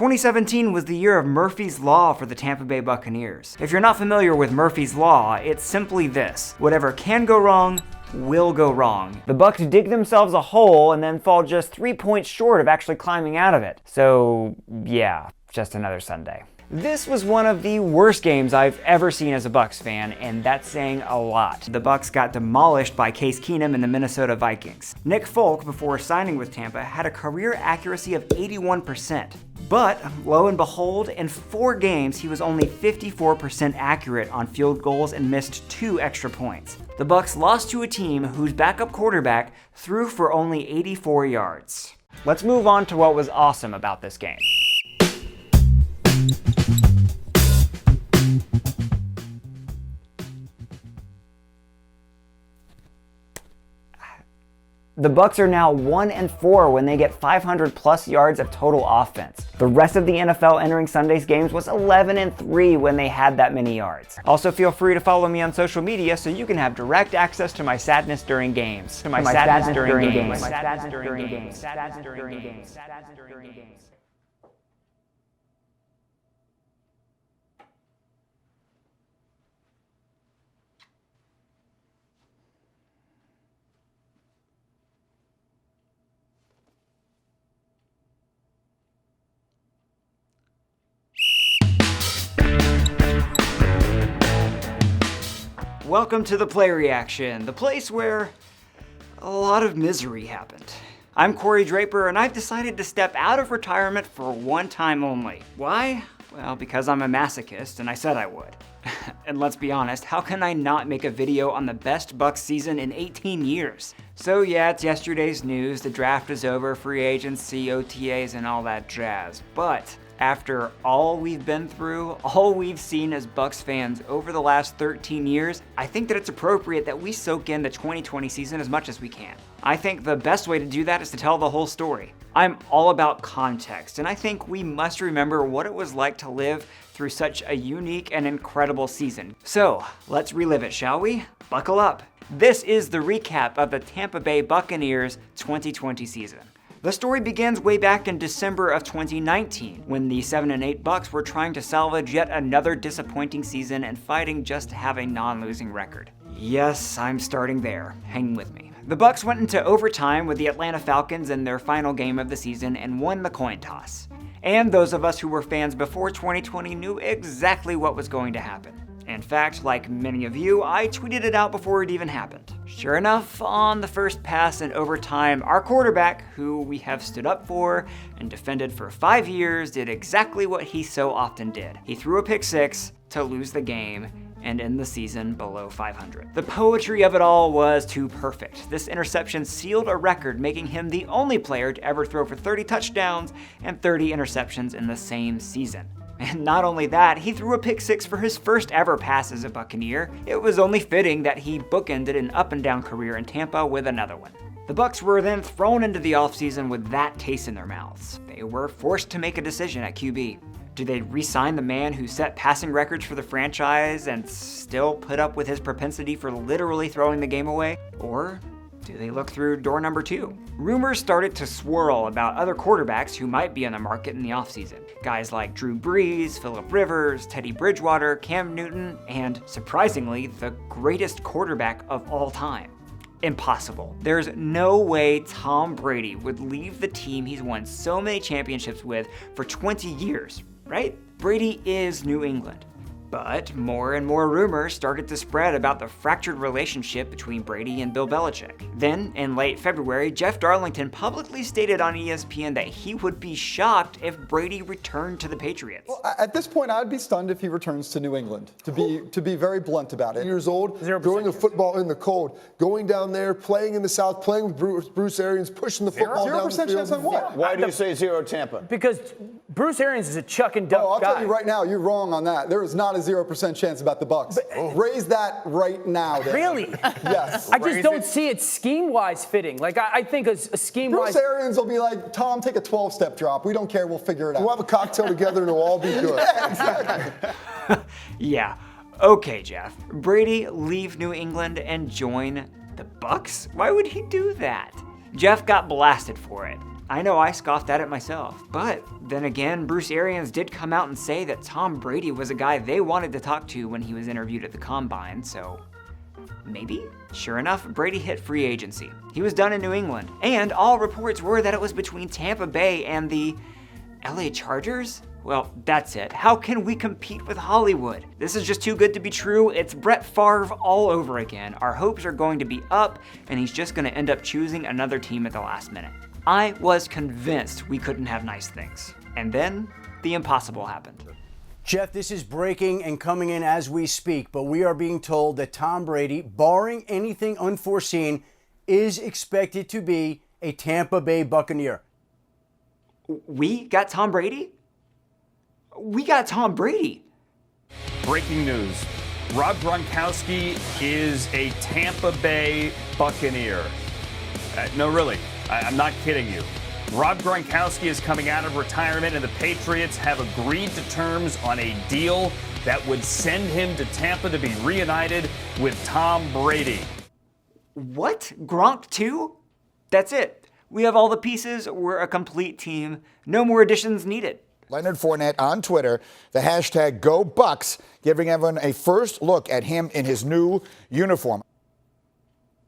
2017 was the year of Murphy's Law for the Tampa Bay Buccaneers. If you're not familiar with Murphy's Law, it's simply this: whatever can go wrong will go wrong. The Bucs dig themselves a hole and then fall just 3 points short of actually climbing out of it. So yeah, just another Sunday. This was one of the worst games I've ever seen as a Bucs fan, and that's saying a lot. The Bucs got demolished by Case Keenum and the Minnesota Vikings. Nick Folk, before signing with Tampa, had a career accuracy of 81%. But, lo and behold, in 4 games, he was only 54% accurate on field goals and missed 2 extra points. The Bucs lost to a team whose backup quarterback threw for only 84 yards. Let's move on to what was awesome about this game. The Bucs are now 1-4 when they get 500 plus yards of total offense. The rest of the NFL entering Sunday's games was 11-3 when they had that many yards. Also, feel free to follow me on social media so you can have direct access to my sadness during games. Welcome to the Play Reaction, the place where a lot of misery happened. I'm Corey Draper, and I've decided to step out of retirement for one time only. Why? Well, because I'm a masochist, and I said I would. And let's be honest, how can I not make a video on the best Bucs season in 18 years? So yeah, it's yesterday's news, the draft is over, free agency, OTAs, and all that jazz. But after all we've been through, all we've seen as Bucs fans over the last 13 years, I think that it's appropriate that we soak in the 2020 season as much as we can. I think the best way to do that is to tell the whole story. I'm all about context, and I think we must remember what it was like to live through such a unique and incredible season. So, let's relive it, shall we? Buckle up. This is the recap of the Tampa Bay Buccaneers 2020 season. The story begins way back in December of 2019, when the 7-8 Bucs were trying to salvage yet another disappointing season and fighting just to have a non-losing record. Yes, I'm starting there. Hang with me. The Bucs went into overtime with the Atlanta Falcons in their final game of the season and won the coin toss. And those of us who were fans before 2020 knew exactly what was going to happen. In fact, like many of you, I tweeted it out before it even happened. Sure enough, on the first pass in overtime, our quarterback, who we have stood up for and defended for 5 years, did exactly what he so often did. He threw a pick six to lose the game and end the season below 500. The poetry of it all was too perfect. This interception sealed a record, making him the only player to ever throw for 30 touchdowns and 30 interceptions in the same season. And not only that, he threw a pick six for his first ever pass as a Buccaneer. It was only fitting that he bookended an up-and-down career in Tampa with another one. The Bucs were then thrown into the offseason with that taste in their mouths. They were forced to make a decision at QB. Do they re-sign the man who set passing records for the franchise and still put up with his propensity for literally throwing the game away? Or do they look through door number 2? Rumors started to swirl about other quarterbacks who might be on the market in the offseason. Guys like Drew Brees, Phillip Rivers, Teddy Bridgewater, Cam Newton, and surprisingly, the greatest quarterback of all time. Impossible. There's no way Tom Brady would leave the team he's won so many championships with for 20 years, right? Brady is New England. But more and more rumors started to spread about the fractured relationship between Brady and Bill Belichick. Then, in late February, Jeff Darlington publicly stated on ESPN that he would be shocked if Brady returned to the Patriots. Well, at this point, I'd be stunned if he returns to New England, to be very blunt about it. Years old, 0%. throwing a football in the cold, going down there, playing in the South, playing with Bruce Arians, pushing the football down the 0% field. chance on what? Why do you say zero Tampa? Because Bruce Arians is a chuck and duck I'll guy. tell you right now, you're wrong on that. There is not a 0% chance about the Bucs. Raise that right now, Dan. Really? Yes. I just don't see it scheme-wise fitting. Like, I think a scheme-wise... Bruce Arians will be like, Tom, take a 12-step drop. We don't care. We'll figure it out. We'll have a cocktail together and it'll all be good. Yeah, exactly. Yeah. Okay, Jeff. Brady leave New England and join the Bucs? Why would he do that? Jeff got blasted for it. I know I scoffed at it myself. But then again, Bruce Arians did come out and say that Tom Brady was a guy they wanted to talk to when he was interviewed at the Combine, so maybe? Sure enough, Brady hit free agency. He was done in New England, and all reports were that it was between Tampa Bay and the LA Chargers? Well, that's it. How can we compete with Hollywood? This is just too good to be true. It's Brett Favre all over again. Our hopes are going to be up, and he's just going to end up choosing another team at the last minute. I was convinced we couldn't have nice things. And then, the impossible happened. Jeff, this is breaking and coming in as we speak, but we are being told that Tom Brady, barring anything unforeseen, is expected to be a Tampa Bay Buccaneer. We got Tom Brady? We got Tom Brady. Breaking news. Rob Gronkowski is a Tampa Bay Buccaneer. No, really. I'm not kidding you. Rob Gronkowski is coming out of retirement, and the Patriots have agreed to terms on a deal that would send him to Tampa to be reunited with Tom Brady. What? Gronk too? That's it. We have all the pieces. We're a complete team. No more additions needed. Leonard Fournette on Twitter, the hashtag #GoBucs, giving everyone a first look at him in his new uniform.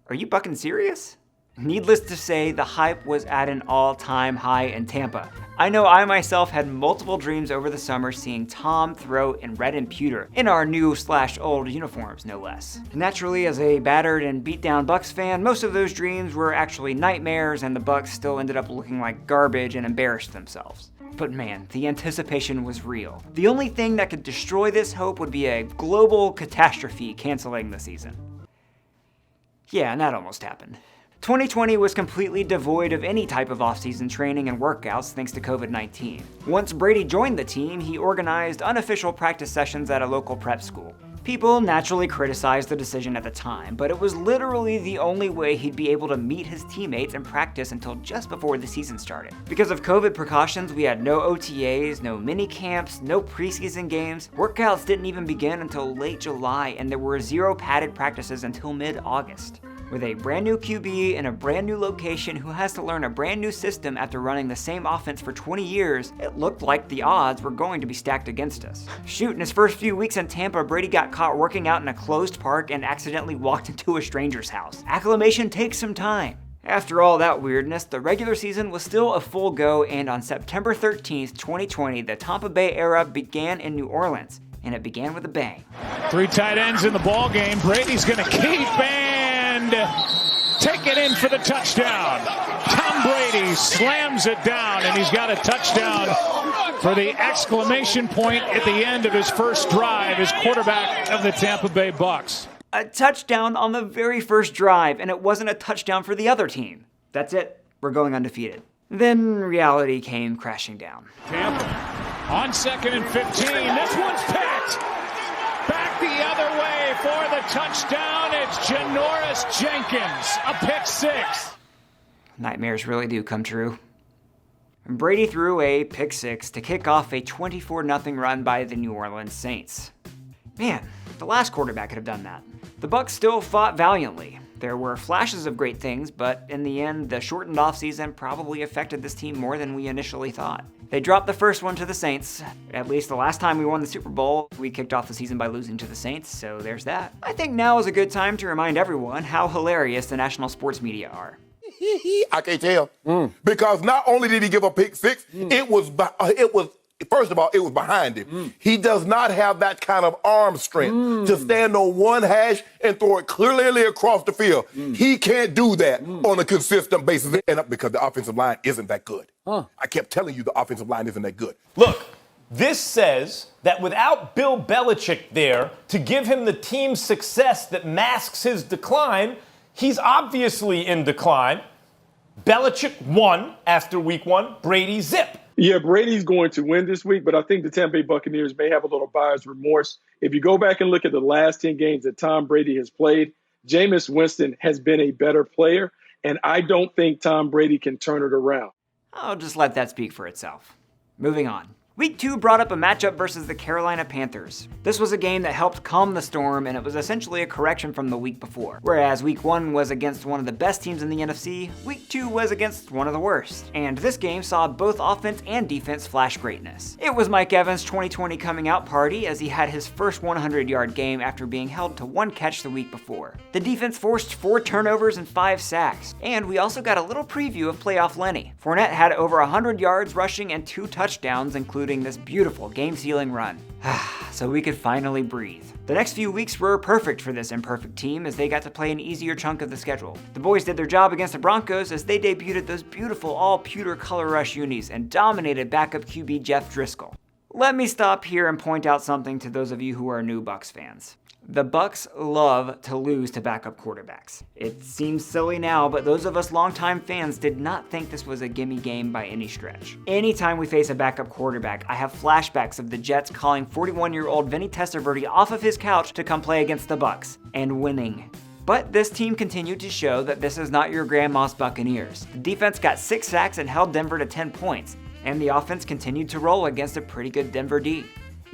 Are you bucking serious? Needless to say, the hype was at an all-time high in Tampa. I know I myself had multiple dreams over the summer seeing Tom throw in red and pewter, in our new/old uniforms, no less. Naturally, as a battered and beat-down Bucs fan, most of those dreams were actually nightmares, and the Bucs still ended up looking like garbage and embarrassed themselves. But man, the anticipation was real. The only thing that could destroy this hope would be a global catastrophe canceling the season. Yeah, and that almost happened. 2020 was completely devoid of any type of offseason training and workouts thanks to COVID-19. Once Brady joined the team, he organized unofficial practice sessions at a local prep school. People naturally criticized the decision at the time, but it was literally the only way he'd be able to meet his teammates and practice until just before the season started. Because of COVID precautions, we had no OTAs, no mini camps, no preseason games. Workouts didn't even begin until late July, and there were 0 padded practices until mid-August. With a brand new QB in a brand new location who has to learn a brand new system after running the same offense for 20 years, it looked like the odds were going to be stacked against us. Shoot, in his first few weeks in Tampa, Brady got caught working out in a closed park and accidentally walked into a stranger's house. Acclimation takes some time. After all that weirdness, the regular season was still a full go, and on September 13th, 2020, the Tampa Bay era began in New Orleans, and it began with a bang. 3 tight ends in the ball game. Brady's going to keep and take it in for the touchdown. Tom Brady slams it down, and he's got a touchdown for the exclamation point at the end of his first drive as quarterback of the Tampa Bay Bucs. A touchdown on the very first drive, and it wasn't a touchdown for the other team. That's it. We're going undefeated. Then reality came crashing down. Tampa on 2nd and 15. This one's picked. Back the other way for the touchdown. It's Janoris Jenkins, a pick 6. Nightmares really do come true. Brady threw a pick 6 to kick off a 24-0 run by the New Orleans Saints. Man, the last quarterback could have done that. The Bucs still fought valiantly. There were flashes of great things, but in the end, the shortened offseason probably affected this team more than we initially thought. They dropped the first one to the Saints. At least the last time we won the Super Bowl, we kicked off the season by losing to the Saints, so there's that. I think now is a good time to remind everyone how hilarious the national sports media are. I can't tell. Because not only did he give a pick 6, it was first of all, it was behind him. He does not have that kind of arm strength to stand on one hash and throw it clearly across the field. He can't do that on a consistent basis, and because the offensive line isn't that good. I kept telling you the offensive line isn't that good. Look, this says that without Bill Belichick there to give him the team's success that masks his decline, he's obviously in decline. Belichick won after week 1. Brady zip. Yeah, Brady's going to win this week, but I think the Tampa Bay Buccaneers may have a little buyer's remorse. If you go back and look at the last 10 games that Tom Brady has played, Jameis Winston has been a better player, and I don't think Tom Brady can turn it around. I'll just let that speak for itself. Moving on. Week 2 brought up a matchup versus the Carolina Panthers. This was a game that helped calm the storm, and it was essentially a correction from the week before. Whereas Week 1 was against one of the best teams in the NFC, Week 2 was against one of the worst. And this game saw both offense and defense flash greatness. It was Mike Evans' 2020 coming out party as he had his first 100-yard game after being held to 1 catch the week before. The defense forced 4 turnovers and 5 sacks. And we also got a little preview of playoff Lenny. Fournette had over 100 yards rushing and 2 touchdowns, including this beautiful game-sealing run. So we could finally breathe. The next few weeks were perfect for this imperfect team as they got to play an easier chunk of the schedule. The boys did their job against the Broncos as they debuted those beautiful all-pewter color rush unis and dominated backup QB Jeff Driscoll. Let me stop here and point out something to those of you who are new Bucs fans. The Bucs love to lose to backup quarterbacks. It seems silly now, but those of us longtime fans did not think this was a gimme game by any stretch. Anytime we face a backup quarterback, I have flashbacks of the Jets calling 41-year-old Vinny Testaverde off of his couch to come play against the Bucs, and winning. But this team continued to show that this is not your grandma's Buccaneers. The defense got 6 sacks and held Denver to 10 points, and the offense continued to roll against a pretty good Denver D.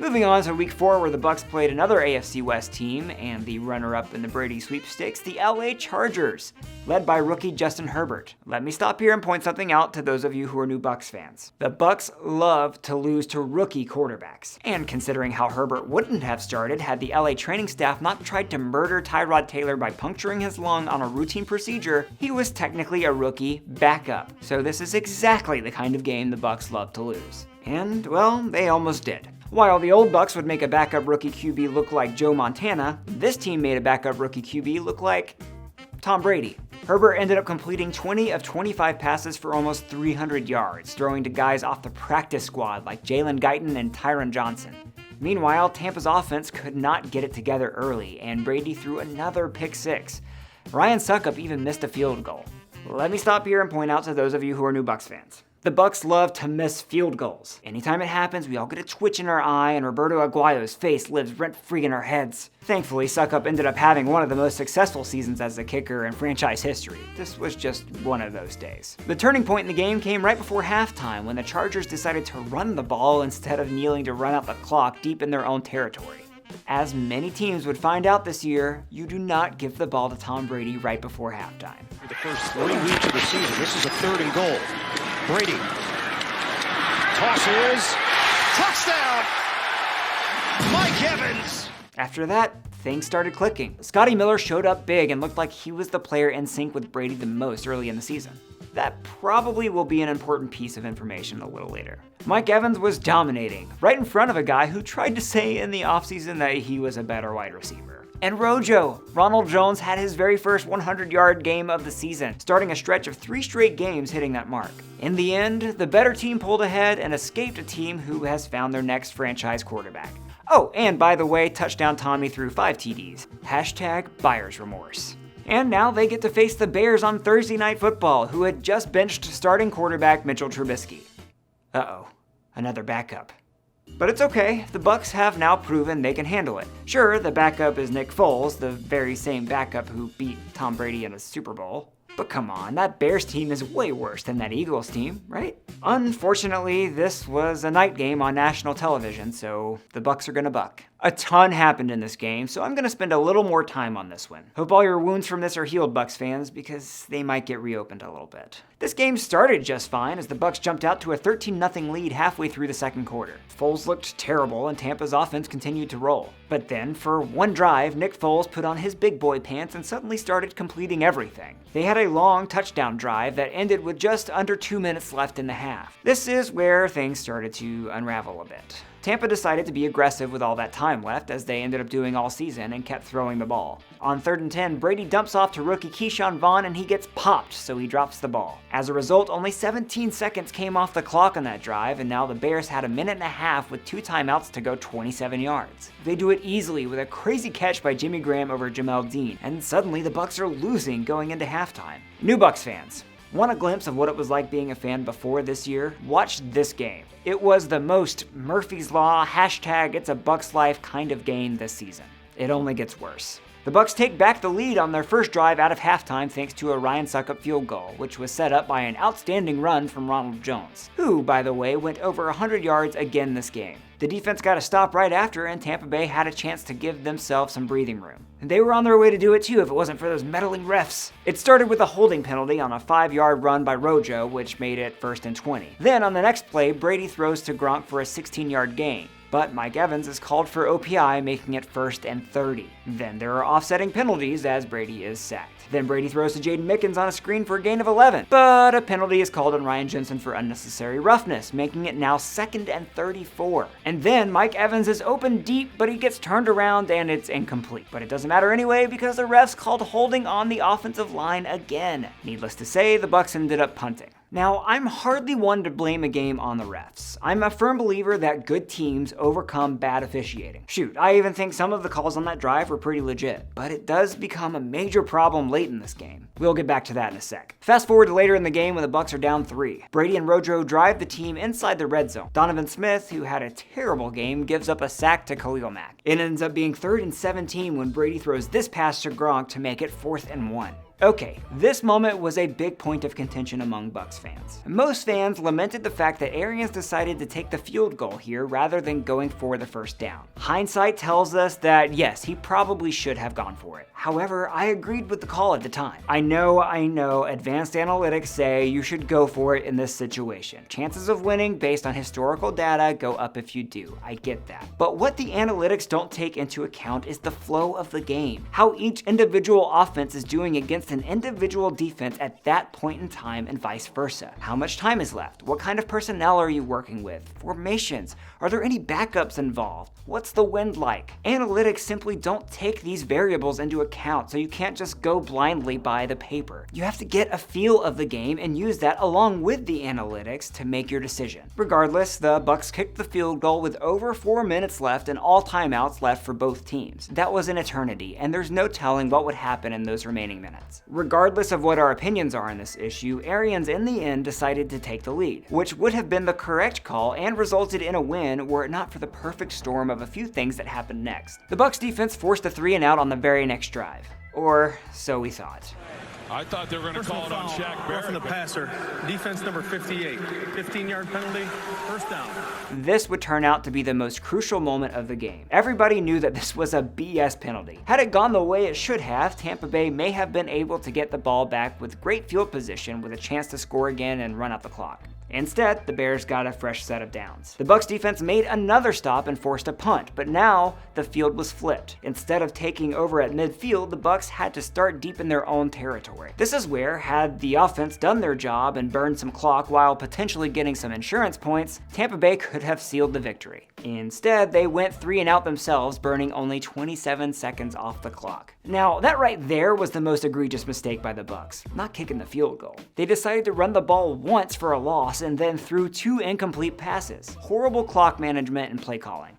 Moving on to Week 4, where the Bucs played another AFC West team and the runner-up in the Brady sweepstakes, the LA Chargers, led by rookie Justin Herbert. Let me stop here and point something out to those of you who are new Bucs fans. The Bucs love to lose to rookie quarterbacks, and considering how Herbert wouldn't have started had the LA training staff not tried to murder Tyrod Taylor by puncturing his lung on a routine procedure, he was technically a rookie backup. So this is exactly the kind of game the Bucs love to lose. And, well, they almost did. While the old Bucs would make a backup rookie QB look like Joe Montana, this team made a backup rookie QB look like Tom Brady. Herbert ended up completing 20 of 25 passes for almost 300 yards, throwing to guys off the practice squad like Jalen Guyton and Tyron Johnson. Meanwhile, Tampa's offense could not get it together early, and Brady threw another pick 6. Ryan Suckup even missed a field goal. Let me stop here and point out to those of you who are new Bucs fans. The Bucs love to miss field goals. Anytime it happens, we all get a twitch in our eye and Roberto Aguayo's face lives rent-free in our heads. Thankfully, Suckup ended up having one of the most successful seasons as a kicker in franchise history. This was just one of those days. The turning point in the game came right before halftime when the Chargers decided to run the ball instead of kneeling to run out the clock deep in their own territory. As many teams would find out this year, you do not give the ball to Tom Brady right before halftime. The first 3 weeks of the season, this is a 3rd and goal. Brady. Tosses. Touchdown! Mike Evans! After that, things started clicking. Scotty Miller showed up big and looked like he was the player in sync with Brady the most early in the season. That probably will be an important piece of information a little later. Mike Evans was dominating, right in front of a guy who tried to say in the offseason that he was a better wide receiver. And Rojo, Ronald Jones had his very first 100-yard game of the season, starting a stretch of 3 straight games hitting that mark. In the end, the better team pulled ahead and escaped a team who has found their next franchise quarterback. Oh, and by the way, Touchdown Tommy threw 5 TDs. Hashtag buyer's remorse. And now they get to face the Bears on Thursday Night Football, who had just benched starting quarterback Mitchell Trubisky. Uh-oh, another backup. But it's okay, the Bucs have now proven they can handle it. Sure, the backup is Nick Foles, the very same backup who beat Tom Brady in a Super Bowl. But come on, that Bears team is way worse than that Eagles team, right? Unfortunately, this was a night game on national television, so the Bucs are gonna buck. A ton happened in this game, so I'm gonna spend a little more time on this one. Hope all your wounds from this are healed, Bucs fans, because they might get reopened a little bit. This game started just fine as the Bucs jumped out to a 13-0 lead halfway through the second quarter. Foles looked terrible and Tampa's offense continued to roll. But then, for one drive, Nick Foles put on his big boy pants and suddenly started completing everything. They had a long touchdown drive that ended with just under 2 minutes left in the half. This is where things started to unravel a bit. Tampa decided to be aggressive with all that time left, as they ended up doing all season, and kept throwing the ball. On 3rd and 10, Brady dumps off to rookie Keyshawn Vaughn and he gets popped, so he drops the ball. As a result, only 17 seconds came off the clock on that drive, and now the Bears had a minute and a half with 2 timeouts to go 27 yards. They do it easily with a crazy catch by Jimmy Graham over Jamel Dean, and suddenly the Bucs are losing going into halftime. New Bucs fans, want a glimpse of what it was like being a fan before this year? Watch this game. It was the most Murphy's Law, hashtag it's a Bucs life kind of game this season. It only gets worse. The The Bucs take back the lead on their first drive out of halftime thanks to a Ryan Succop field goal, which was set up by an outstanding run from Ronald Jones, who, by the way, went over 100 yards again this game. The defense got a stop right after, and Tampa Bay had a chance to give themselves some breathing room. And they were on their way to do it too if it wasn't for those meddling refs. It started with a holding penalty on a 5-yard run by Rojo, which made it 1st and 20. Then on the next play, Brady throws to Gronk for a 16-yard gain. But Mike Evans is called for OPI, making it 1st and 30. Then there are offsetting penalties as Brady is sacked. Then Brady throws to Jaden Mickens on a screen for a gain of 11. But a penalty is called on Ryan Jensen for unnecessary roughness, making it now 2nd and 34. And then Mike Evans is open deep, but he gets turned around and it's incomplete. But it doesn't matter anyway because the refs called holding on the offensive line again. Needless to say, the Bucs ended up punting. Now, I'm hardly one to blame a game on the refs. I'm a firm believer that good teams overcome bad officiating. Shoot, I even think some of the calls on that drive were pretty legit, but it does become a major problem late in this game. We'll get back to that in a sec. Fast forward to later in the game when the Bucs are down 3. Brady and Rojo drive the team inside the red zone. Donovan Smith, who had a terrible game, gives up a sack to Khalil Mack. It ends up being 3rd and 17 when Brady throws this pass to Gronk to make it 4th and 1. Okay, this moment was a big point of contention among Bucs fans. Most fans lamented the fact that Arians decided to take the field goal here rather than going for the first down. Hindsight tells us that yes, he probably should have gone for it. However, I agreed with the call at the time. I know, advanced analytics say you should go for it in this situation. Chances of winning based on historical data go up if you do. I get that. But what the analytics don't take into account is the flow of the game. How each individual offense is doing against an individual defense at that point in time and vice versa. How much time is left? What kind of personnel are you working with? Formations? Are there any backups involved? What's the wind like? Analytics simply don't take these variables into account, so you can't just go blindly by the paper. You have to get a feel of the game and use that along with the analytics to make your decision. Regardless, the Bucs kicked the field goal with over 4 minutes left and all timeouts left for both teams. That was an eternity, and there's no telling what would happen in those remaining minutes. Regardless of what our opinions are on this issue, Arians in the end decided to take the lead, which would have been the correct call and resulted in a win were it not for the perfect storm of a few things that happened next. The Bucs defense forced a 3-and-out on the very next drive. Or so we thought. I thought they were going to call it on Shaq Barrett. From the passer, defense number 58, 15-yard penalty, first down. This would turn out to be the most crucial moment of the game. Everybody knew that this was a BS penalty. Had it gone the way it should have, Tampa Bay may have been able to get the ball back with great field position with a chance to score again and run out the clock. Instead, the Bears got a fresh set of downs. The Bucs defense made another stop and forced a punt, but now the field was flipped. Instead of taking over at midfield, the Bucs had to start deep in their own territory. This is where, had the offense done their job and burned some clock while potentially getting some insurance points, Tampa Bay could have sealed the victory. Instead, they went 3-and-out themselves, burning only 27 seconds off the clock. Now, that right there was the most egregious mistake by the Bucs, not kicking the field goal. They decided to run the ball once for a loss and then threw 2 incomplete passes. Horrible clock management and play calling.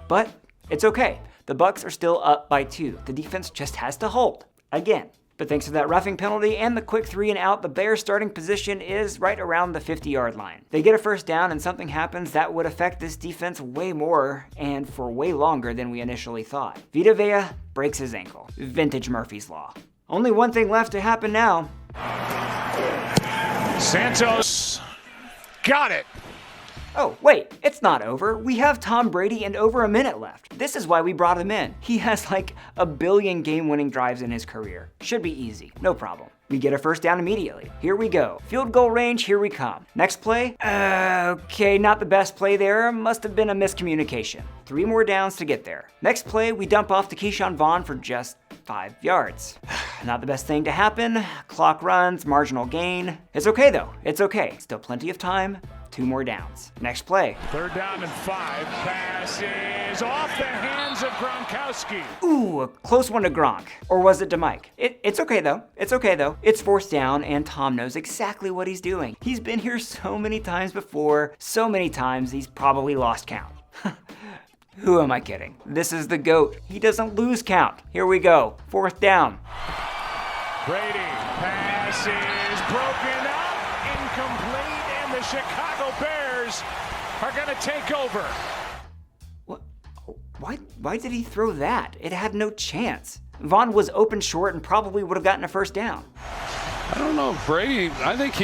But it's okay. The Bucs are still up by 2. The defense just has to hold. Again. But thanks to that roughing penalty and the quick 3-and-out, the Bears' starting position is right around the 50-yard line. They get a first down and something happens that would affect this defense way more and for way longer than we initially thought. Vita Vea breaks his ankle. Vintage Murphy's Law. Only one thing left to happen now. Santos got it. Oh, wait, it's not over. We have Tom Brady and over a minute left. This is why we brought him in. He has like 1 billion game-winning drives in his career. Should be easy, no problem. We get a first down immediately. Here we go. Field goal range, here we come. Next play? Okay, not the best play there. Must have been a miscommunication. 3 more downs to get there. Next play, we dump off to Keyshawn Vaughn for just 5 yards. Not the best thing to happen. Clock runs, marginal gain. It's okay though, it's okay. Still plenty of time. 2 more downs. Next play. 3rd down and 5. Pass is off the hands of Gronkowski. Ooh, a close one to Gronk. Or was it to Mike? It's okay though. It's okay though. It's 4th down and Tom knows exactly what he's doing. He's been here so many times before, so many times he's probably lost count. Who am I kidding? This is the GOAT. He doesn't lose count. Here we go. 4th down. Brady, pass is broken up, incomplete, and the Chicago Bears are going to take over. What? Why did he throw that? It had no chance. Vaughn was open short and probably would have gotten a first down. I don't know if Brady, I think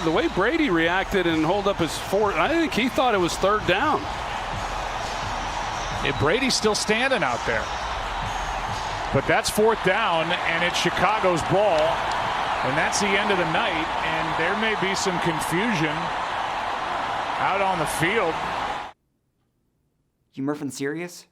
the way Brady reacted and hold up his fourth, I think he thought it was third down. Brady's still standing out there. But that's fourth down, and it's Chicago's ball. And that's the end of the night, and there may be some confusion out on the field. You Murphin serious?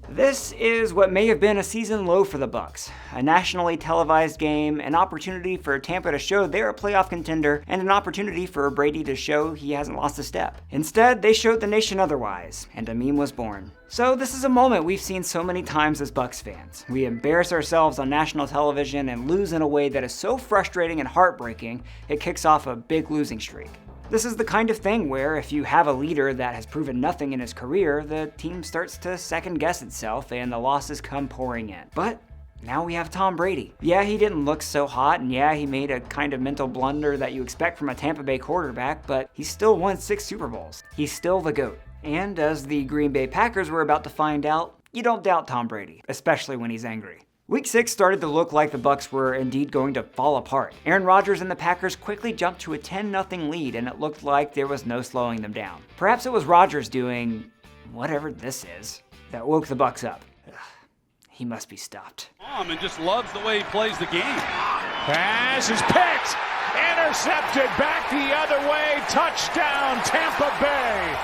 This is what may have been a season low for the Bucs. A nationally televised game, an opportunity for Tampa to show they're a playoff contender, and an opportunity for Brady to show he hasn't lost a step. Instead, they showed the nation otherwise, and a meme was born. So this is a moment we've seen so many times as Bucs fans. We embarrass ourselves on national television and lose in a way that is so frustrating and heartbreaking, it kicks off a big losing streak. This is the kind of thing where if you have a leader that has proven nothing in his career, the team starts to second guess itself and the losses come pouring in. But now we have Tom Brady. Yeah, he didn't look so hot, and yeah, he made a kind of mental blunder that you expect from a Tampa Bay quarterback, but he still won 6 Super Bowls. He's still the GOAT. And as the Green Bay Packers were about to find out, you don't doubt Tom Brady, especially when he's angry. Week 6 started to look like the Bucs were indeed going to fall apart. Aaron Rodgers and the Packers quickly jumped to a 10-0 lead, and it looked like there was no slowing them down. Perhaps it was Rodgers doing whatever this is that woke the Bucs up. Ugh, he must be stopped. And just loves the way he plays the game. Pass is picked, intercepted, back the other way, touchdown, Tampa Bay.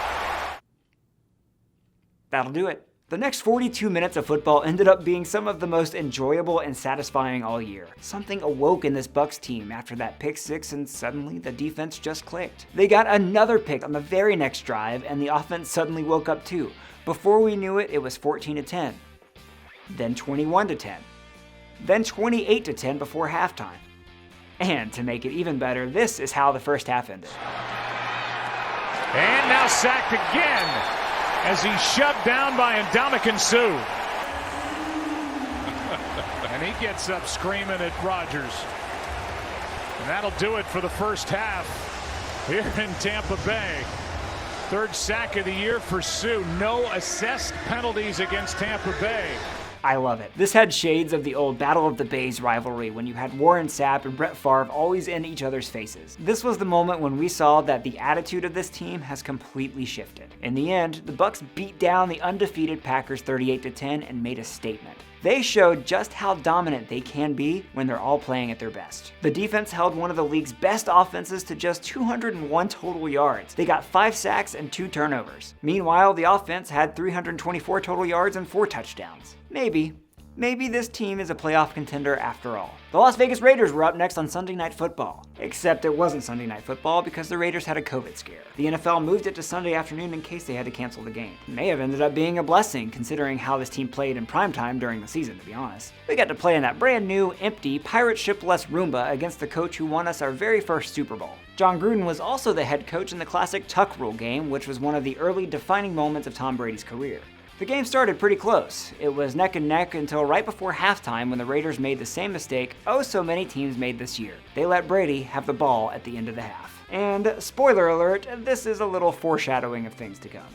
That'll do it. The next 42 minutes of football ended up being some of the most enjoyable and satisfying all year. Something awoke in this Bucs team after that pick 6 and suddenly the defense just clicked. They got another pick on the very next drive and the offense suddenly woke up too. Before we knew it, it was 14-10. Then 21-10. Then 28-10 before halftime. And to make it even better, this is how the first half ended. And now sacked again, as he's shoved down by Ndomakong Suh. And he gets up screaming at Rodgers. And that'll do it for the first half here in Tampa Bay. 3rd sack of the year for Suh. No assessed penalties against Tampa Bay. I love it. This had shades of the old Battle of the Bays rivalry when you had Warren Sapp and Brett Favre always in each other's faces. This was the moment when we saw that the attitude of this team has completely shifted. In the end, the Bucs beat down the undefeated Packers 38-10 and made a statement. They showed just how dominant they can be when they're all playing at their best. The defense held one of the league's best offenses to just 201 total yards. They got 5 sacks and 2 turnovers. Meanwhile, the offense had 324 total yards and 4 touchdowns. Maybe this team is a playoff contender after all. The Las Vegas Raiders were up next on Sunday Night Football. Except it wasn't Sunday Night Football because the Raiders had a COVID scare. The NFL moved it to Sunday afternoon in case they had to cancel the game. It may have ended up being a blessing considering how this team played in primetime during the season, to be honest. We got to play in that brand new, empty, pirate ship-less Roomba against the coach who won us our very first Super Bowl. John Gruden was also the head coach in the classic Tuck Rule game, which was one of the early defining moments of Tom Brady's career. The game started pretty close. It was neck and neck until right before halftime when the Raiders made the same mistake so many teams made this year. They let Brady have the ball at the end of the half. And spoiler alert, this is a little foreshadowing of things to come.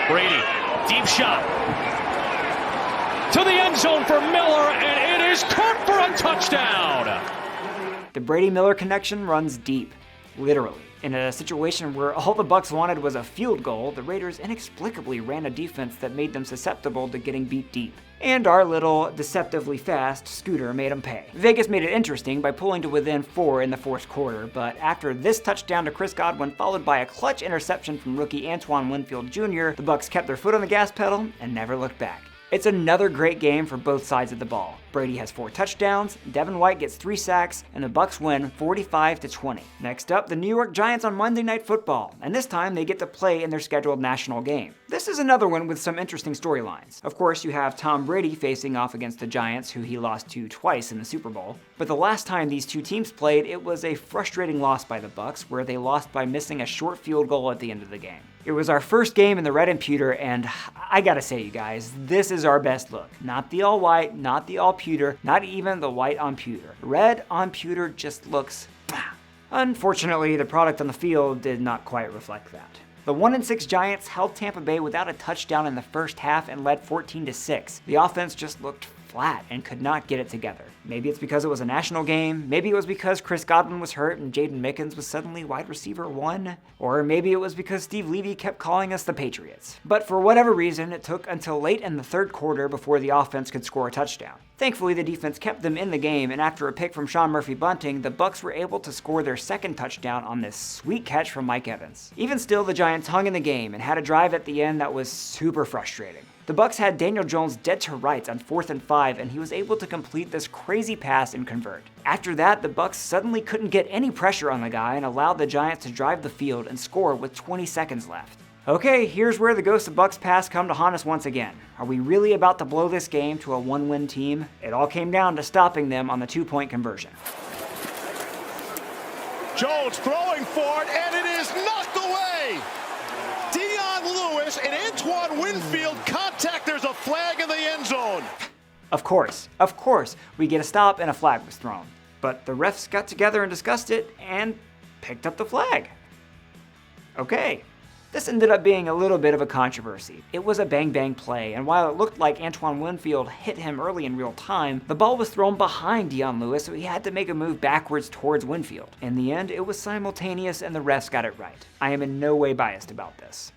Brady, deep shot. To the end zone for Miller, and it is caught for a touchdown. The Brady-Miller connection runs deep, literally. In a situation where all the Bucs wanted was a field goal, the Raiders inexplicably ran a defense that made them susceptible to getting beat deep. And our little, deceptively fast scooter made them pay. Vegas made it interesting by pulling to within 4 in the fourth quarter, but after this touchdown to Chris Godwin followed by a clutch interception from rookie Antoine Winfield Jr., the Bucs kept their foot on the gas pedal and never looked back. It's another great game for both sides of the ball. Brady has 4 touchdowns, Devin White gets 3 sacks, and the Bucs win 45-20. Next up, the New York Giants on Monday Night Football, and this time they get to play in their scheduled national game. This is another one with some interesting storylines. Of course, you have Tom Brady facing off against the Giants, who he lost to twice in the Super Bowl. But the last time these two teams played, it was a frustrating loss by the Bucs, where they lost by missing a short field goal at the end of the game. It was our first game in the red and pewter, and I gotta say, you guys, this is our best look. Not the all white, not the all pewter, not even the white on pewter. Red on pewter just looks... Unfortunately, the product on the field did not quite reflect that. The 1-6 Giants held Tampa Bay without a touchdown in the first half and led 14-6. The offense just looked flat and could not get it together. Maybe it's because it was a national game, maybe it was because Chris Godwin was hurt and Jaden Mickens was suddenly wide receiver 1, or maybe it was because Steve Levy kept calling us the Patriots. But for whatever reason, it took until late in the third quarter before the offense could score a touchdown. Thankfully, the defense kept them in the game, and after a pick from Sean Murphy-Bunting, the Bucs were able to score their second touchdown on this sweet catch from Mike Evans. Even still, the Giants hung in the game and had a drive at the end that was super frustrating. The Bucs had Daniel Jones dead to rights on 4th and 5, and he was able to complete this crazy pass and convert. After that, the Bucs suddenly couldn't get any pressure on the guy and allowed the Giants to drive the field and score with 20 seconds left. Okay, here's where the ghosts of Bucs past come to haunt us once again. Are we really about to blow this game to a 1-win team? It all came down to stopping them on the 2-point conversion. Jones throwing for it, and it is knocked away. Dion Lewis and Antoine Winfield contact. There's a flag in the end zone. Of course, we get a stop and a flag was thrown. But the refs got together and discussed it and picked up the flag. Okay. This ended up being a little bit of a controversy. It was a bang-bang play, and while it looked like Antoine Winfield hit him early in real time, the ball was thrown behind Dion Lewis, so he had to make a move backwards towards Winfield. In the end, it was simultaneous and the refs got it right. I am in no way biased about this.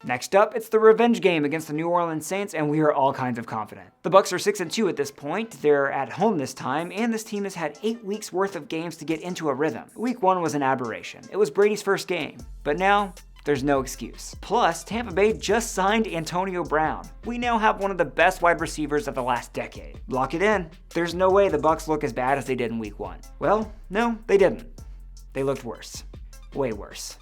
Next up, it's the revenge game against the New Orleans Saints, and we are all kinds of confident. The Bucs are 6-2 at this point, they're at home this time, and this team has had 8 weeks worth of games to get into a rhythm. Week 1 was an aberration. It was Brady's first game, but now, there's no excuse. Plus, Tampa Bay just signed Antonio Brown. We now have one of the best wide receivers of the last decade. Lock it in. There's no way the Bucs look as bad as they did in week 1. Well, no, they didn't. They looked worse. Way worse.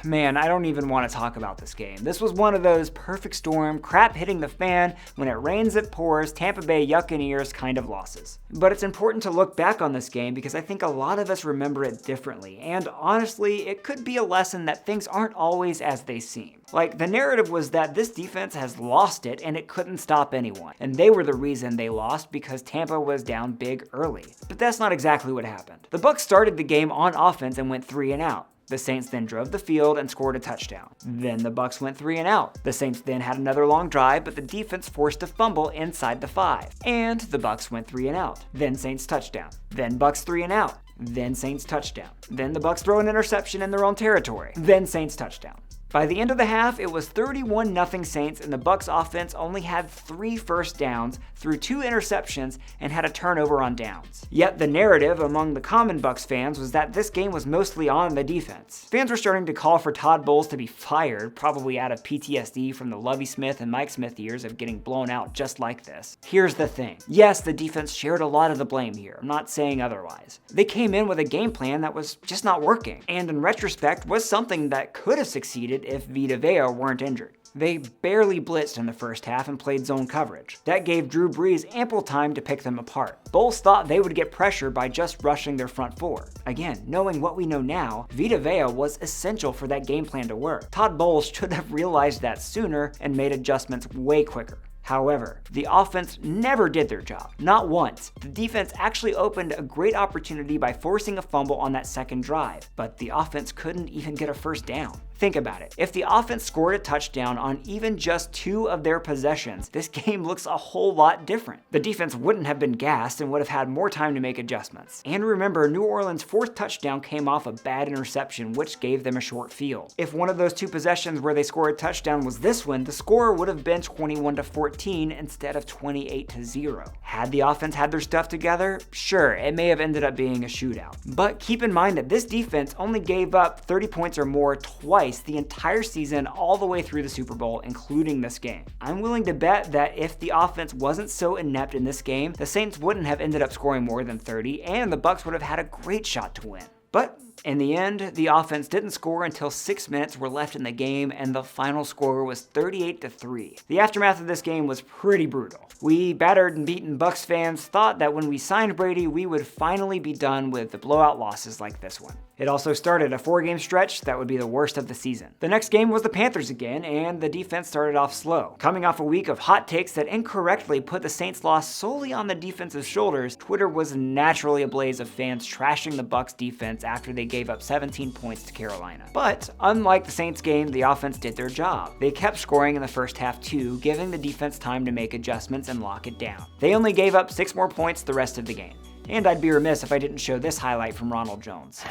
Man, I don't even want to talk about this game. This was one of those perfect storm, crap hitting the fan, when it rains it pours, Tampa Bay Buccaneers kind of losses. But it's important to look back on this game because I think a lot of us remember it differently, and honestly, it could be a lesson that things aren't always as they seem. Like, the narrative was that this defense has lost it and it couldn't stop anyone, and they were the reason they lost because Tampa was down big early. But that's not exactly what happened. The Bucs started the game on offense and went 3 and out. The Saints then drove the field and scored a touchdown. Then the Bucs went 3 and out. The Saints then had another long drive, but the defense forced a fumble inside the 5. And the Bucs went 3 and out. Then Saints touchdown. Then Bucs 3 and out. Then Saints touchdown. Then the Bucs throw an interception in their own territory. Then Saints touchdown. By the end of the half, it was 31-0 Saints, and the Bucs offense only had 3 first downs, threw 2 interceptions, and had a turnover on downs. Yet the narrative among the common Bucs fans was that this game was mostly on the defense. Fans were starting to call for Todd Bowles to be fired, probably out of PTSD from the Lovie Smith and Mike Smith years of getting blown out just like this. Here's the thing. Yes, the defense shared a lot of the blame here. I'm not saying otherwise. They came in with a game plan that was just not working, and in retrospect was something that could have succeeded if Vita Vea weren't injured. They barely blitzed in the first half and played zone coverage. That gave Drew Brees ample time to pick them apart. Bowles thought they would get pressure by just rushing their front 4. Again, knowing what we know now, Vita Vea was essential for that game plan to work. Todd Bowles should have realized that sooner and made adjustments way quicker. However, the offense never did their job, not once. The defense actually opened a great opportunity by forcing a fumble on that second drive, but the offense couldn't even get a first down. Think about it. If the offense scored a touchdown on even just 2 of their possessions, this game looks a whole lot different. The defense wouldn't have been gassed and would have had more time to make adjustments. And remember, New Orleans' 4th touchdown came off a bad interception, which gave them a short field. If one of those 2 possessions where they scored a touchdown was this one, the score would have been 21-14 instead of 28-0. Had the offense had their stuff together, sure, it may have ended up being a shootout. But keep in mind that this defense only gave up 30 points or more twice the entire season all the way through the Super Bowl, including this game. I'm willing to bet that if the offense wasn't so inept in this game, the Saints wouldn't have ended up scoring more than 30, and the Bucs would have had a great shot to win. But in the end, the offense didn't score until 6 minutes were left in the game, and the final score was 38-3. The aftermath of this game was pretty brutal. We battered and beaten Bucs fans thought that when we signed Brady, we would finally be done with the blowout losses like this one. It also started a 4-game stretch that would be the worst of the season. The next game was the Panthers again, and the defense started off slow. Coming off a week of hot takes that incorrectly put the Saints' loss solely on the defense's shoulders, Twitter was naturally ablaze of fans trashing the Bucs defense after they gave gave up 17 points to Carolina. But unlike the Saints game, the offense did their job. They kept scoring in the first half too, giving the defense time to make adjustments and lock it down. They only gave up 6 more points the rest of the game. And I'd be remiss if I didn't show this highlight from Ronald Jones.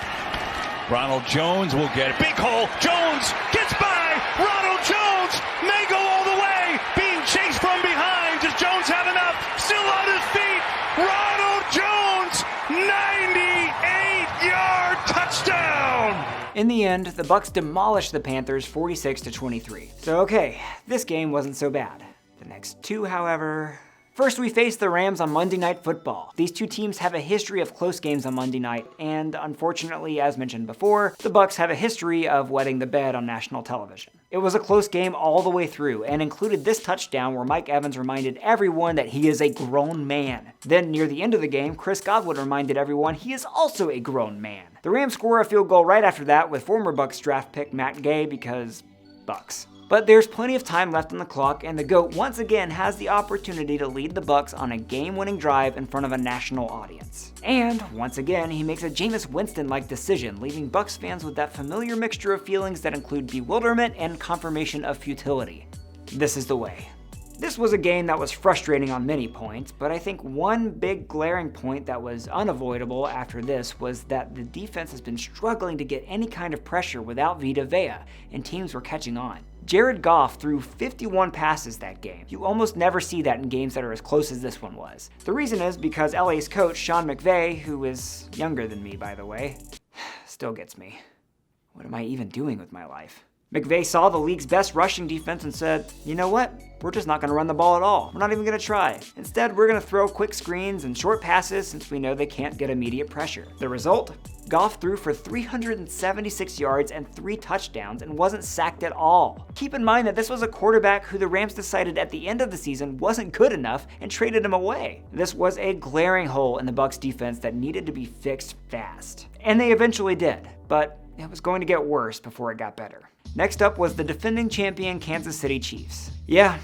Ronald Jones will get it. Big hole. Jones gets by. Ronald Jones may go all the way. Being chased from behind. Does Jones have enough? Still on his feet. Ronald Jones, 98-yard touchdown. In the end, the Bucs demolished the Panthers 46-23. So okay, this game wasn't so bad. The next two, however... First, we faced the Rams on Monday Night Football. These two teams have a history of close games on Monday night, and unfortunately, as mentioned before, the Bucs have a history of wetting the bed on national television. It was a close game all the way through, and included this touchdown where Mike Evans reminded everyone that he is a grown man. Then, near the end of the game, Chris Godwin reminded everyone he is also a grown man. The Rams score a field goal right after that with former Bucs draft pick Matt Gay because Bucs. But there's plenty of time left on the clock, and the GOAT once again has the opportunity to lead the Bucs on a game-winning drive in front of a national audience. And once again, he makes a Jameis Winston-like decision, leaving Bucs fans with that familiar mixture of feelings that include bewilderment and confirmation of futility. This is the way. This was a game that was frustrating on many points, but I think one big glaring point that was unavoidable after this was that the defense has been struggling to get any kind of pressure without Vita Vea, and teams were catching on. Jared Goff threw 51 passes that game. You almost never see that in games that are as close as this one was. The reason is because LA's coach, Sean McVay, who is younger than me by the way, still gets me. What am I even doing with my life? McVay saw the league's best rushing defense and said, you know what? We're just not going to run the ball at all. We're not even going to try. Instead, we're going to throw quick screens and short passes since we know they can't get immediate pressure. The result? Goff threw for 376 yards and 3 touchdowns and wasn't sacked at all. Keep in mind that this was a quarterback who the Rams decided at the end of the season wasn't good enough and traded him away. This was a glaring hole in the Bucs defense that needed to be fixed fast. And they eventually did, but it was going to get worse before it got better. Next up was the defending champion Kansas City Chiefs. Yeah,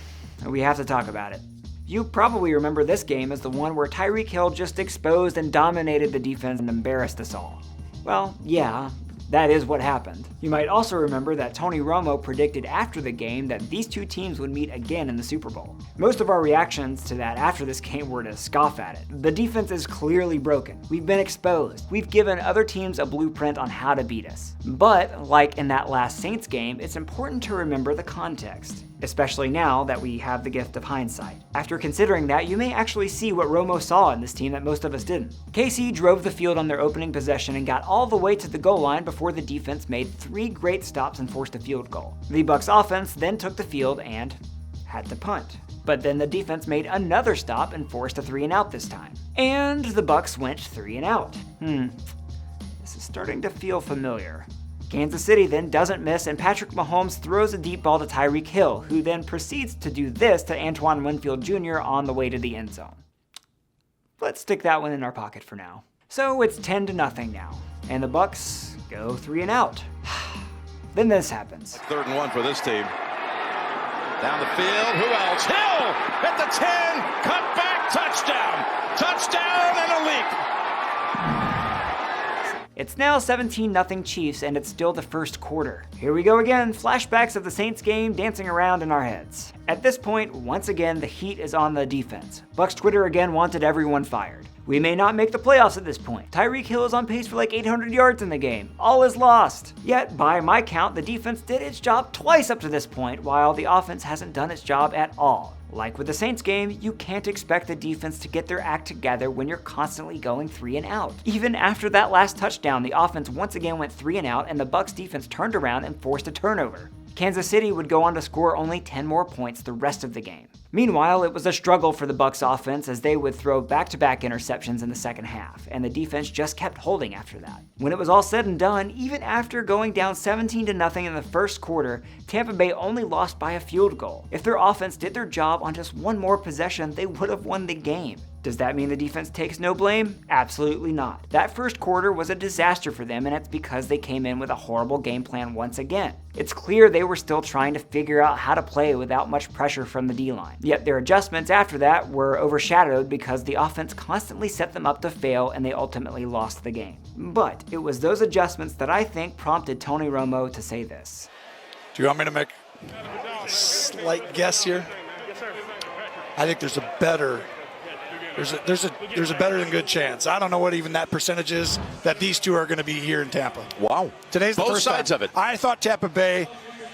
we have to talk about it. You probably remember this game as the one where Tyreek Hill just exposed and dominated the defense and embarrassed us all. Well, yeah, that is what happened. You might also remember that Tony Romo predicted after the game that these two teams would meet again in the Super Bowl. Most of our reactions to that after this game were to scoff at it. The defense is clearly broken. We've been exposed. We've given other teams a blueprint on how to beat us. But, like in that last Saints game, it's important to remember the context, especially now that we have the gift of hindsight. After considering that, you may actually see what Romo saw in this team that most of us didn't. KC drove the field on their opening possession and got all the way to the goal line before the defense made 3 great stops and forced a field goal. The Bucs offense then took the field and had to punt. But then the defense made another stop and forced a 3-and-out this time. And the Bucs went 3-and-out. This is starting to feel familiar. Kansas City then doesn't miss, and Patrick Mahomes throws a deep ball to Tyreek Hill, who then proceeds to do this to Antoine Winfield Jr. on the way to the end zone. Let's stick that one in our pocket for now. So it's 10-0 now, and the Bucs go 3-and-out. Then this happens. 3rd and 1 for this team. Down the field, who else? Hill at the 10, cut back, touchdown. Touchdown and a leap. It's now 17-0 Chiefs, and it's still the first quarter. Here we go again, flashbacks of the Saints game dancing around in our heads. At this point, once again, the heat is on the defense. Bucs Twitter again wanted everyone fired. We may not make the playoffs at this point. Tyreek Hill is on pace for like 800 yards in the game. All is lost. Yet, by my count, the defense did its job twice up to this point, while the offense hasn't done its job at all. Like with the Saints game, you can't expect the defense to get their act together when you're constantly going 3-and-out. Even after that last touchdown, the offense once again went 3-and-out, and the Bucs defense turned around and forced a turnover. Kansas City would go on to score only 10 more points the rest of the game. Meanwhile, it was a struggle for the Bucs offense as they would throw back-to-back interceptions in the second half, and the defense just kept holding after that. When it was all said and done, even after going down 17-0 in the first quarter, Tampa Bay only lost by a field goal. If their offense did their job on just one more possession, they would have won the game. Does that mean the defense takes no blame? Absolutely not. That first quarter was a disaster for them, and it's because they came in with a horrible game plan once again. It's clear they were still trying to figure out how to play without much pressure from the D-line. Yet their adjustments after that were overshadowed because the offense constantly set them up to fail and they ultimately lost the game. But it was those adjustments that I think prompted Tony Romo to say this. Do you want me to make a slight guess here? I think there's a better than good chance. I don't know what even that percentage is that these two are going to be here in Tampa. Wow. Today's the Both first sides time. of it. I thought Tampa Bay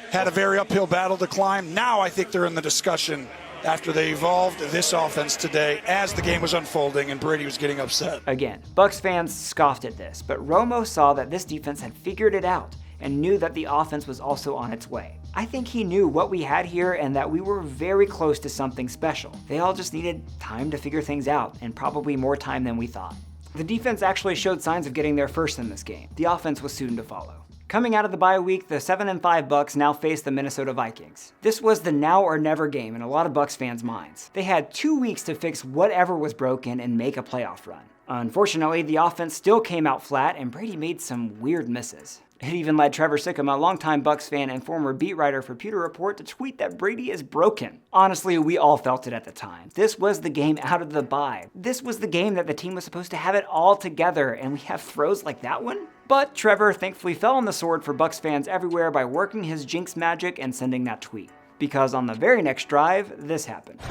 had a very uphill battle to climb. Now I think they're in the discussion after they evolved this offense today as the game was unfolding and Brady was getting upset. Again, Bucs fans scoffed at this, but Romo saw that this defense had figured it out and knew that the offense was also on its way. I think he knew what we had here and that we were very close to something special. They all just needed time to figure things out, and probably more time than we thought. The defense actually showed signs of getting there first in this game. The offense was soon to follow. Coming out of the bye week, the 7-5 Bucs now face the Minnesota Vikings. This was the now or never game in a lot of Bucs fans' minds. They had 2 weeks to fix whatever was broken and make a playoff run. Unfortunately, the offense still came out flat and Brady made some weird misses. It even led Trevor Sikkema, a longtime Bucs fan and former beat writer for Pewter Report, to tweet that Brady is broken. Honestly, we all felt it at the time. This was the game out of the bye. This was the game that the team was supposed to have it all together, and we have throws like that one? But Trevor thankfully fell on the sword for Bucs fans everywhere by working his jinx magic and sending that tweet. Because on the very next drive, this happened.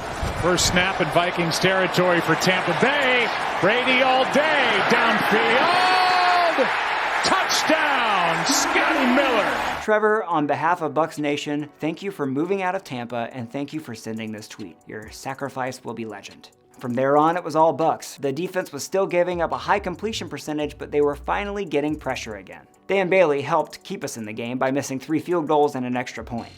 First snap in Vikings territory for Tampa Bay. Brady all day, downfield. Touchdown, Scotty Miller. Trevor, on behalf of Bucs Nation, thank you for moving out of Tampa and thank you for sending this tweet. Your sacrifice will be legend. From there on, it was all Bucs. The defense was still giving up a high completion percentage, but they were finally getting pressure again. Dan Bailey helped keep us in the game by missing 3 field goals and an extra point.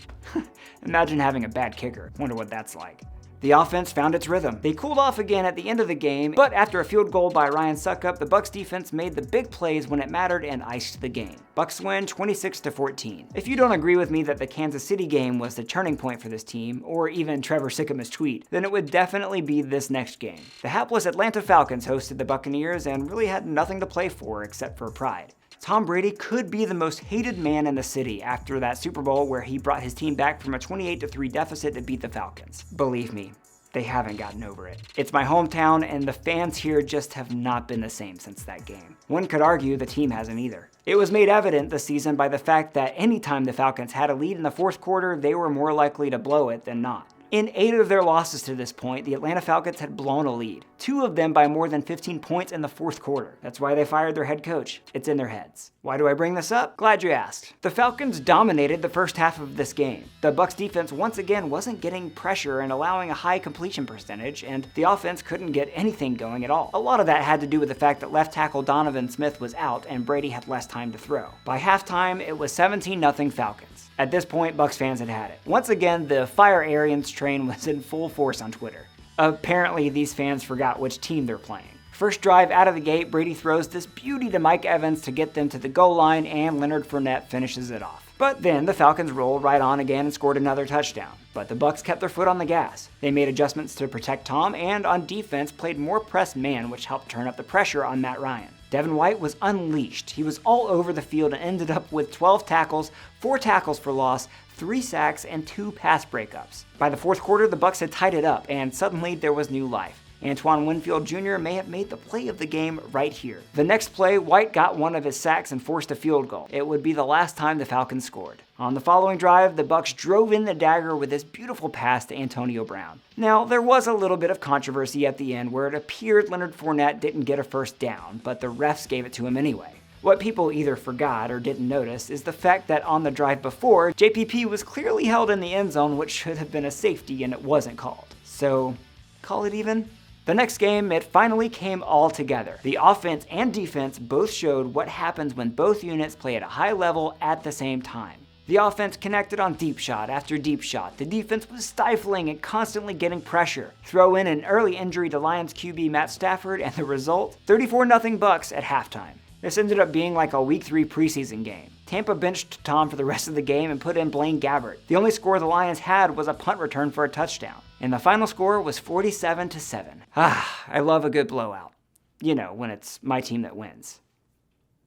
Imagine having a bad kicker. Wonder what that's like. The offense found its rhythm. They cooled off again at the end of the game, but after a field goal by Ryan Suckup, the Bucs defense made the big plays when it mattered and iced the game. Bucs win 26-14. If you don't agree with me that the Kansas City game was the turning point for this team, or even Trevor Sikkema's tweet, then it would definitely be this next game. The hapless Atlanta Falcons hosted the Buccaneers and really had nothing to play for except for pride. Tom Brady could be the most hated man in the city after that Super Bowl where he brought his team back from a 28-3 deficit to beat the Falcons. Believe me, they haven't gotten over it. It's my hometown, and the fans here just have not been the same since that game. One could argue the team hasn't either. It was made evident this season by the fact that anytime the Falcons had a lead in the fourth quarter, they were more likely to blow it than not. In 8 of their losses to this point, the Atlanta Falcons had blown a lead. 2 of them by more than 15 points in the fourth quarter. That's why they fired their head coach. It's in their heads. Why do I bring this up? Glad you asked. The Falcons dominated the first half of this game. The Bucs defense once again wasn't getting pressure and allowing a high completion percentage, and the offense couldn't get anything going at all. A lot of that had to do with the fact that left tackle Donovan Smith was out and Brady had less time to throw. By halftime, it was 17-0 Falcons. At this point, Bucs fans had had it. Once again, the Fire Arians train was in full force on Twitter. Apparently, these fans forgot which team they're playing. First drive out of the gate, Brady throws this beauty to Mike Evans to get them to the goal line, and Leonard Fournette finishes it off. But then the Falcons rolled right on again and scored another touchdown. But the Bucs kept their foot on the gas. They made adjustments to protect Tom, and on defense played more press man, which helped turn up the pressure on Matt Ryan. Devin White was unleashed. He was all over the field and ended up with 12 tackles, 4 tackles for loss, 3 sacks, and 2 pass breakups. By the fourth quarter, the Bucs had tied it up, and suddenly there was new life. Antoine Winfield Jr. may have made the play of the game right here. The next play, White got one of his sacks and forced a field goal. It would be the last time the Falcons scored. On the following drive, the Bucs drove in the dagger with this beautiful pass to Antonio Brown. Now, there was a little bit of controversy at the end where it appeared Leonard Fournette didn't get a first down, but the refs gave it to him anyway. What people either forgot or didn't notice is the fact that on the drive before, JPP was clearly held in the end zone, which should have been a safety, and it wasn't called. So, call it even? The next game, it finally came all together. The offense and defense both showed what happens when both units play at a high level at the same time. The offense connected on deep shot after deep shot. The defense was stifling and constantly getting pressure. Throw in an early injury to Lions QB Matt Stafford, and the result? 34-0 Bucs at halftime. This ended up being like a Week 3 preseason game. Tampa benched Tom for the rest of the game and put in Blaine Gabbert. The only score the Lions had was a punt return for a touchdown. And the final score was 47-7. I love a good blowout. You know, when it's my team that wins.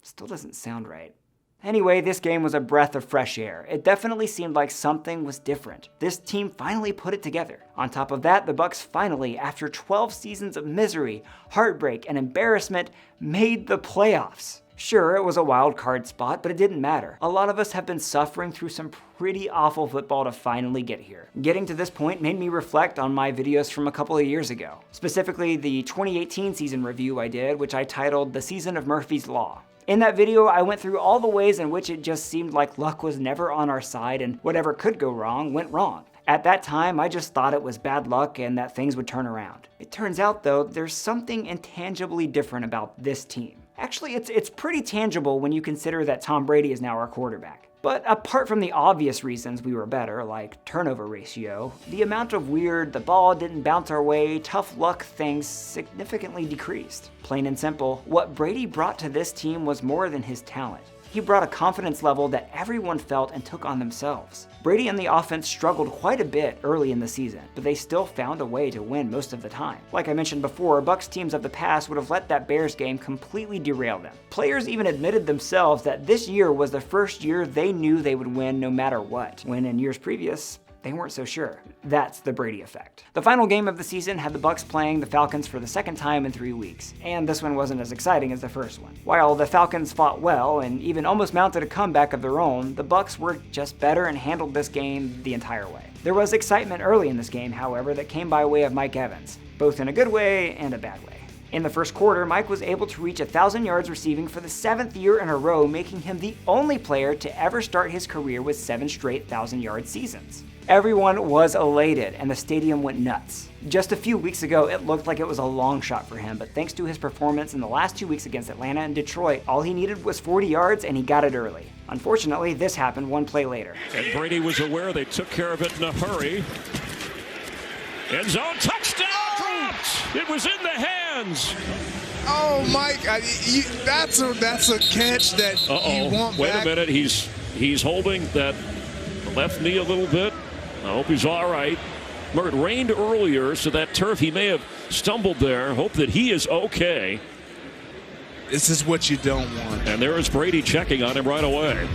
Still doesn't sound right. Anyway, this game was a breath of fresh air. It definitely seemed like something was different. This team finally put it together. On top of that, the Bucs finally, after 12 seasons of misery, heartbreak, and embarrassment, made the playoffs. Sure, it was a wild card spot, but it didn't matter. A lot of us have been suffering through some pretty awful football to finally get here. Getting to this point made me reflect on my videos from a couple of years ago. Specifically, the 2018 season review I did, which I titled The Season of Murphy's Law. In that video, I went through all the ways in which it just seemed like luck was never on our side and whatever could go wrong went wrong. At that time, I just thought it was bad luck and that things would turn around. It turns out, though, there's something intangibly different about this team. Actually, it's pretty tangible when you consider that Tom Brady is now our quarterback. But apart from the obvious reasons we were better, like turnover ratio, the amount of weird, the ball didn't bounce our way, tough luck things significantly decreased. Plain and simple, what Brady brought to this team was more than his talent. He brought a confidence level that everyone felt and took on themselves. Brady and the offense struggled quite a bit early in the season, but they still found a way to win most of the time. Like I mentioned before, Bucs teams of the past would have let that Bears game completely derail them. Players even admitted themselves that this year was the first year they knew they would win no matter what, when in years previous, they weren't so sure. That's the Brady effect. The final game of the season had the Bucs playing the Falcons for the second time in 3 weeks, and this one wasn't as exciting as the first one. While the Falcons fought well and even almost mounted a comeback of their own, the Bucs were just better and handled this game the entire way. There was excitement early in this game, however, that came by way of Mike Evans, both in a good way and a bad way. In the first quarter, Mike was able to reach 1,000 yards receiving for the 7th year in a row, making him the only player to ever start his career with 7 straight 1,000-yard seasons. Everyone was elated, and the stadium went nuts. Just a few weeks ago, it looked like it was a long shot for him, but thanks to his performance in the last 2 weeks against Atlanta and Detroit, all he needed was 40 yards, and he got it early. Unfortunately, this happened one play later. And Brady was aware they took care of it in a hurry. End zone touchdown! Dropped! It was in the hands. Oh, Mike, that's a catch that you want Wait back. a minute, he's holding that left knee a little bit. I hope he's all right. It rained earlier, so that turf, he may have stumbled there. Hope that he is okay. This is what you don't want. And there is Brady checking on him right away.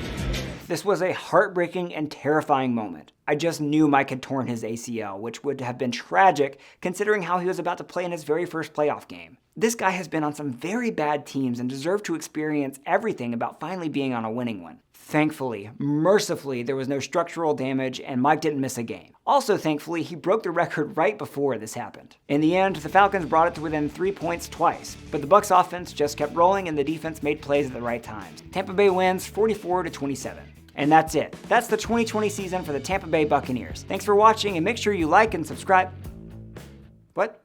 This was a heartbreaking and terrifying moment. I just knew Mike had torn his ACL, which would have been tragic considering how he was about to play in his very first playoff game. This guy has been on some very bad teams and deserved to experience everything about finally being on a winning one. Thankfully, mercifully, there was no structural damage and Mike didn't miss a game. Also, thankfully, he broke the record right before this happened. In the end, the Falcons brought it to within 3 points twice, but the Bucs offense just kept rolling and the defense made plays at the right times. Tampa Bay wins 44-27. And that's it. That's the 2020 season for the Tampa Bay Buccaneers. Thanks for watching and make sure you like and subscribe. What?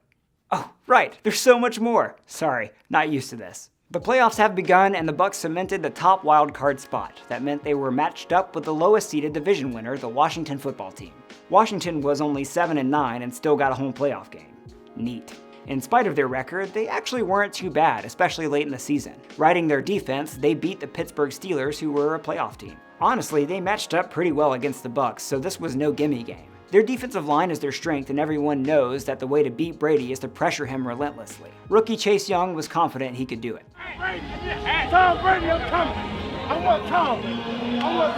Oh, right, there's so much more. Sorry, not used to this. The playoffs have begun and the Bucs cemented the top wild card spot. That meant they were matched up with the lowest seeded division winner, the Washington football team. Washington was only 7-9 and still got a home playoff game. Neat. In spite of their record, they actually weren't too bad, especially late in the season. Riding their defense, they beat the Pittsburgh Steelers, who were a playoff team. Honestly, they matched up pretty well against the Bucs, so this was no gimme game. Their defensive line is their strength, and everyone knows that the way to beat Brady is to pressure him relentlessly. Rookie Chase Young was confident he could do it. Tom Brady, I'm coming. I want Tom. I want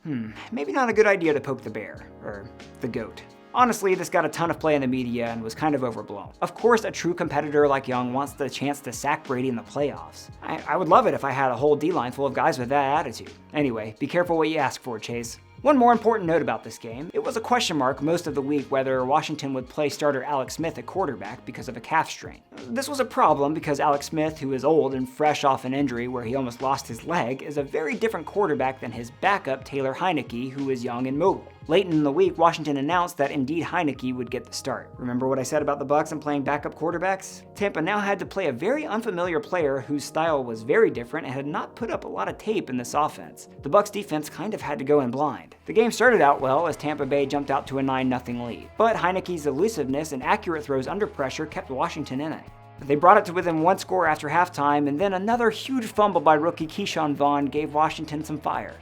Tom. Maybe not a good idea to poke the bear, or the goat. Honestly, this got a ton of play in the media and was kind of overblown. Of course, a true competitor like Young wants the chance to sack Brady in the playoffs. I would love it if I had a whole D-line full of guys with that attitude. Anyway, be careful what you ask for, Chase. One more important note about this game, it was a question mark most of the week whether Washington would play starter Alex Smith at quarterback because of a calf strain. This was a problem because Alex Smith, who is old and fresh off an injury where he almost lost his leg, is a very different quarterback than his backup Taylor Heineke, who is young and mobile. Late in the week, Washington announced that indeed Heineke would get the start. Remember what I said about the Bucs and playing backup quarterbacks? Tampa now had to play a very unfamiliar player whose style was very different and had not put up a lot of tape in this offense. The Bucs defense kind of had to go in blind. The game started out well as Tampa Bay jumped out to a 9-0 lead, but Heineke's elusiveness and accurate throws under pressure kept Washington in it. They brought it to within 1 score after halftime, and then another huge fumble by rookie Keyshawn Vaughn gave Washington some fire.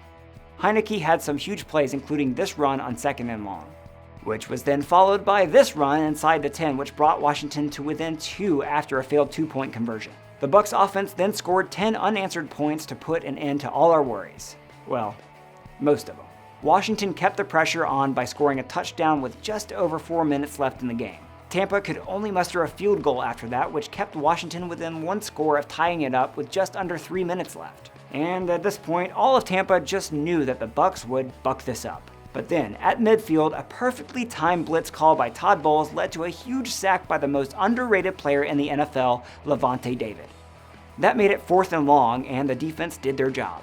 Heineke had some huge plays, including this run on 2nd and long, which was then followed by this run inside the 10, which brought Washington to within 2 after a failed 2-point conversion. The Bucs offense then scored 10 unanswered points to put an end to all our worries. Well, most of them. Washington kept the pressure on by scoring a touchdown with just over 4 minutes left in the game. Tampa could only muster a field goal after that, which kept Washington within 1 score of tying it up with just under 3 minutes left. And at this point, all of Tampa just knew that the Bucs would buck this up. But then, at midfield, a perfectly timed blitz call by Todd Bowles led to a huge sack by the most underrated player in the NFL, Lavonte David. That made it 4th and long, and the defense did their job.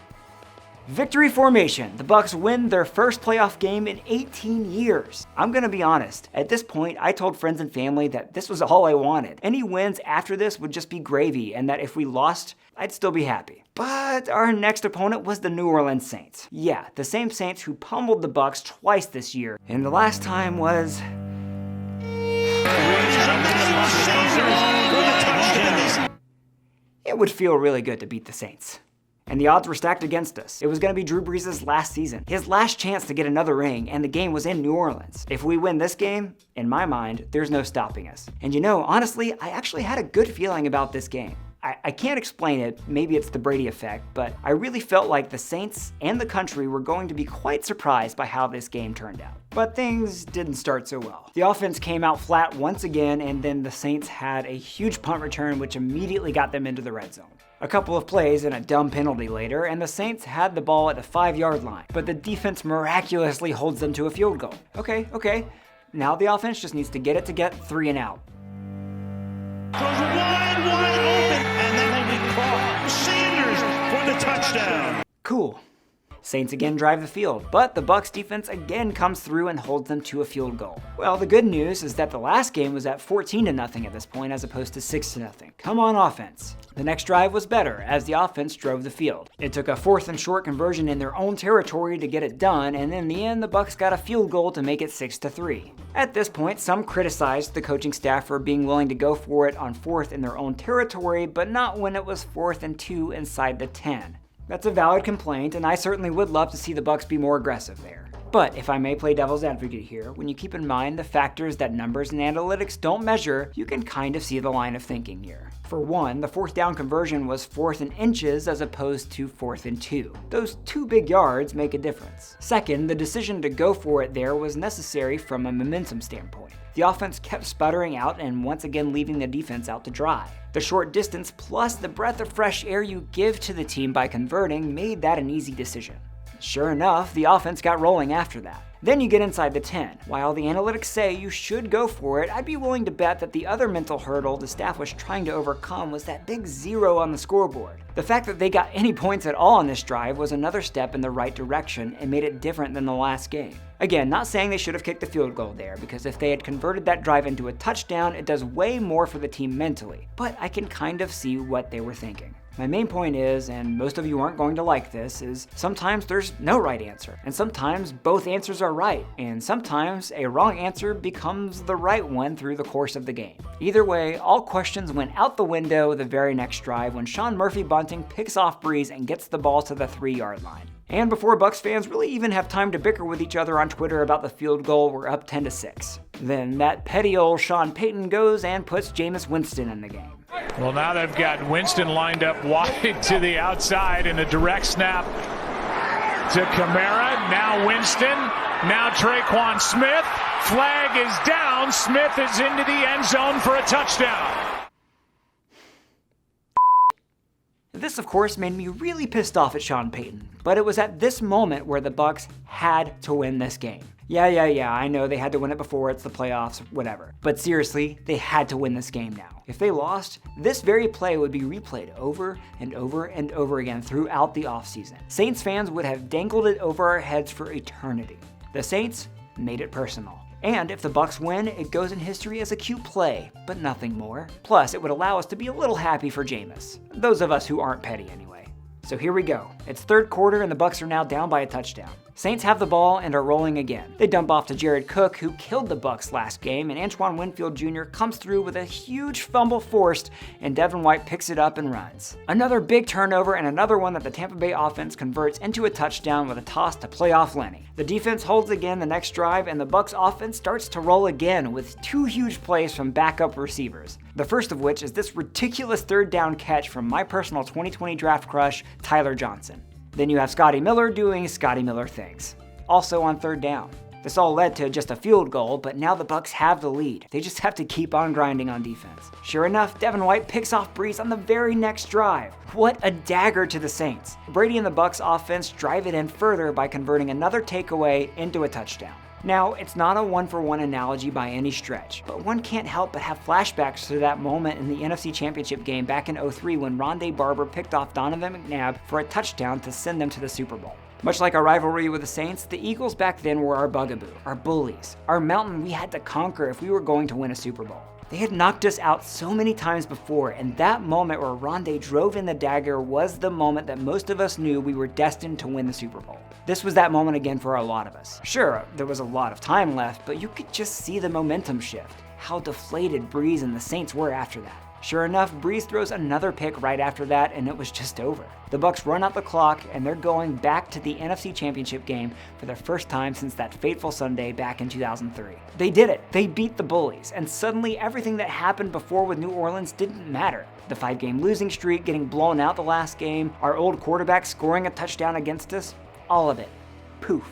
Victory formation. The Bucs win their first playoff game in 18 years. I'm gonna be honest, at this point I told friends and family that this was all I wanted. Any wins after this would just be gravy, and that if we lost, I'd still be happy. But our next opponent was the New Orleans Saints. Yeah, the same Saints who pummeled the Bucs twice this year, and the last time was... It would feel really good to beat the Saints. And the odds were stacked against us. It was going to be Drew Brees' last season, his last chance to get another ring, and the game was in New Orleans. If we win this game, in my mind, there's no stopping us. And you know, honestly, I actually had a good feeling about this game. I can't explain it, maybe it's the Brady effect, but I really felt like the Saints and the country were going to be quite surprised by how this game turned out. But things didn't start so well. The offense came out flat once again, and then the Saints had a huge punt return which immediately got them into the red zone. A couple of plays and a dumb penalty later, and the Saints had the ball at the 5-yard line, but the defense miraculously holds them to a field goal. Okay. Now the offense just needs to get it to get 3 and out. Goes wide open, and then they get caught. Sanders for the touchdown. Cool. Saints again drive the field, but the Bucs defense again comes through and holds them to a field goal. Well, the good news is that the last game was at 14-0 at this point as opposed to 6-0. Come on, offense. The next drive was better as the offense drove the field. It took a 4th and short conversion in their own territory to get it done, and in the end the Bucs got a field goal to make it 6-3. At this point, some criticized the coaching staff for being willing to go for it on 4th in their own territory, but not when it was 4th and 2 inside the 10. That's a valid complaint, and I certainly would love to see the Bucs be more aggressive there. But if I may play devil's advocate here, when you keep in mind the factors that numbers and analytics don't measure, you can kind of see the line of thinking here. For one, the 4th down conversion was 4th and inches as opposed to 4th and 2. Those 2 big yards make a difference. Second, the decision to go for it there was necessary from a momentum standpoint. The offense kept sputtering out and once again leaving the defense out to dry. The short distance plus the breath of fresh air you give to the team by converting made that an easy decision. Sure enough, the offense got rolling after that. Then you get inside the 10. While the analytics say you should go for it, I'd be willing to bet that the other mental hurdle the staff was trying to overcome was that big 0 on the scoreboard. The fact that they got any points at all on this drive was another step in the right direction and made it different than the last game. Again, not saying they should have kicked the field goal there, because if they had converted that drive into a touchdown, it does way more for the team mentally. But I can kind of see what they were thinking. My main point is, and most of you aren't going to like this, is sometimes there's no right answer, and sometimes both answers are right, and sometimes a wrong answer becomes the right one through the course of the game. Either way, all questions went out the window the very next drive when Sean Murphy-Bunting picks off Brees and gets the ball to the 3-yard line. And before Bucs fans really even have time to bicker with each other on Twitter about the field goal, we're up 10-6. Then that petty old Sean Payton goes and puts Jameis Winston in the game. Well, now they've got Winston lined up wide to the outside in a direct snap to Kamara. Now Winston. Now Traquan Smith. Flag is down. Smith is into the end zone for a touchdown. This, of course, made me really pissed off at Sean Payton, but it was at this moment where the Bucs had to win this game. Yeah, I know they had to win it before, it's the playoffs, whatever. But seriously, they had to win this game now. If they lost, this very play would be replayed over and over and over again throughout the offseason. Saints fans would have dangled it over our heads for eternity. The Saints made it personal. And if the Bucs win, it goes in history as a cute play, but nothing more. Plus, it would allow us to be a little happy for Jameis. Those of us who aren't petty anyway. So here we go. It's third quarter and the Bucs are now down by a touchdown. Saints have the ball and are rolling again. They dump off to Jared Cook, who killed the Bucs last game, and Antoine Winfield Jr. comes through with a huge fumble forced, and Devin White picks it up and runs. Another big turnover and another one that the Tampa Bay offense converts into a touchdown with a toss to play off Lenny. The defense holds again the next drive, and the Bucs offense starts to roll again with two huge plays from backup receivers. The first of which is this ridiculous third down catch from my personal 2020 draft crush, Tyler Johnson. Then you have Scotty Miller doing Scotty Miller things. Also on third down. This all led to just a field goal, but now the Bucs have the lead. They just have to keep on grinding on defense. Sure enough, Devin White picks off Brees on the very next drive. What a dagger to the Saints. Brady and the Bucs offense drive it in further by converting another takeaway into a touchdown. Now, it's not a one-for-one analogy by any stretch, but one can't help but have flashbacks to that moment in the NFC Championship game back in 2003 when Rondé Barber picked off Donovan McNabb for a touchdown to send them to the Super Bowl. Much like our rivalry with the Saints, the Eagles back then were our bugaboo, our bullies, our mountain we had to conquer if we were going to win a Super Bowl. They had knocked us out so many times before, and that moment where Rondé drove in the dagger was the moment that most of us knew we were destined to win the Super Bowl. This was that moment again for a lot of us. Sure, there was a lot of time left, but you could just see the momentum shift, how deflated Brees and the Saints were after that. Sure enough, Brees throws another pick right after that, and it was just over. The Bucs run out the clock, and they're going back to the NFC Championship game for their first time since that fateful Sunday back in 2003. They did it. They beat the bullies, and suddenly everything that happened before with New Orleans didn't matter. The 5-game losing streak, getting blown out the last game, our old quarterback scoring a touchdown against us, all of it. Poof.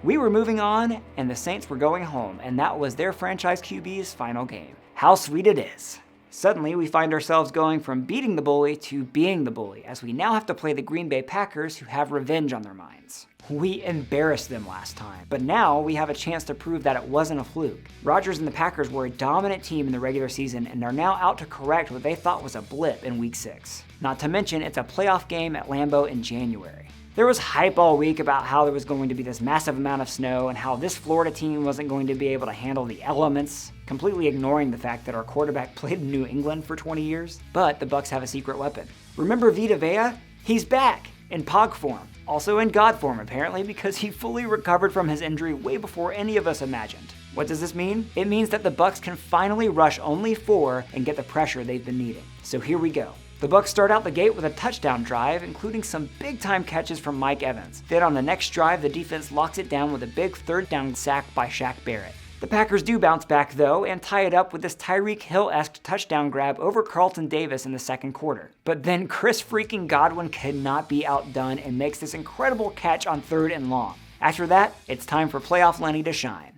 We were moving on, and the Saints were going home, and that was their franchise QB's final game. How sweet it is. Suddenly, we find ourselves going from beating the bully to being the bully, as we now have to play the Green Bay Packers, who have revenge on their minds. We embarrassed them last time, but now we have a chance to prove that it wasn't a fluke. Rodgers and the Packers were a dominant team in the regular season and are now out to correct what they thought was a blip in Week 6. Not to mention, it's a playoff game at Lambeau in January. There was hype all week about how there was going to be this massive amount of snow and how this Florida team wasn't going to be able to handle the elements, completely ignoring the fact that our quarterback played in New England for 20 years. But the Bucs have a secret weapon. Remember Vita Vea? He's back in Pog form. Also in God form, apparently, because he fully recovered from his injury way before any of us imagined. What does this mean? It means that the Bucs can finally rush only 4 and get the pressure they've been needing. So here we go. The Bucs start out the gate with a touchdown drive, including some big-time catches from Mike Evans. Then on the next drive, the defense locks it down with a big third down sack by Shaq Barrett. The Packers do bounce back, though, and tie it up with this Tyreek Hill-esque touchdown grab over Carlton Davis in the second quarter. But then Chris freaking Godwin could not be outdone and makes this incredible catch on 3rd and long. After that, it's time for playoff Lenny to shine.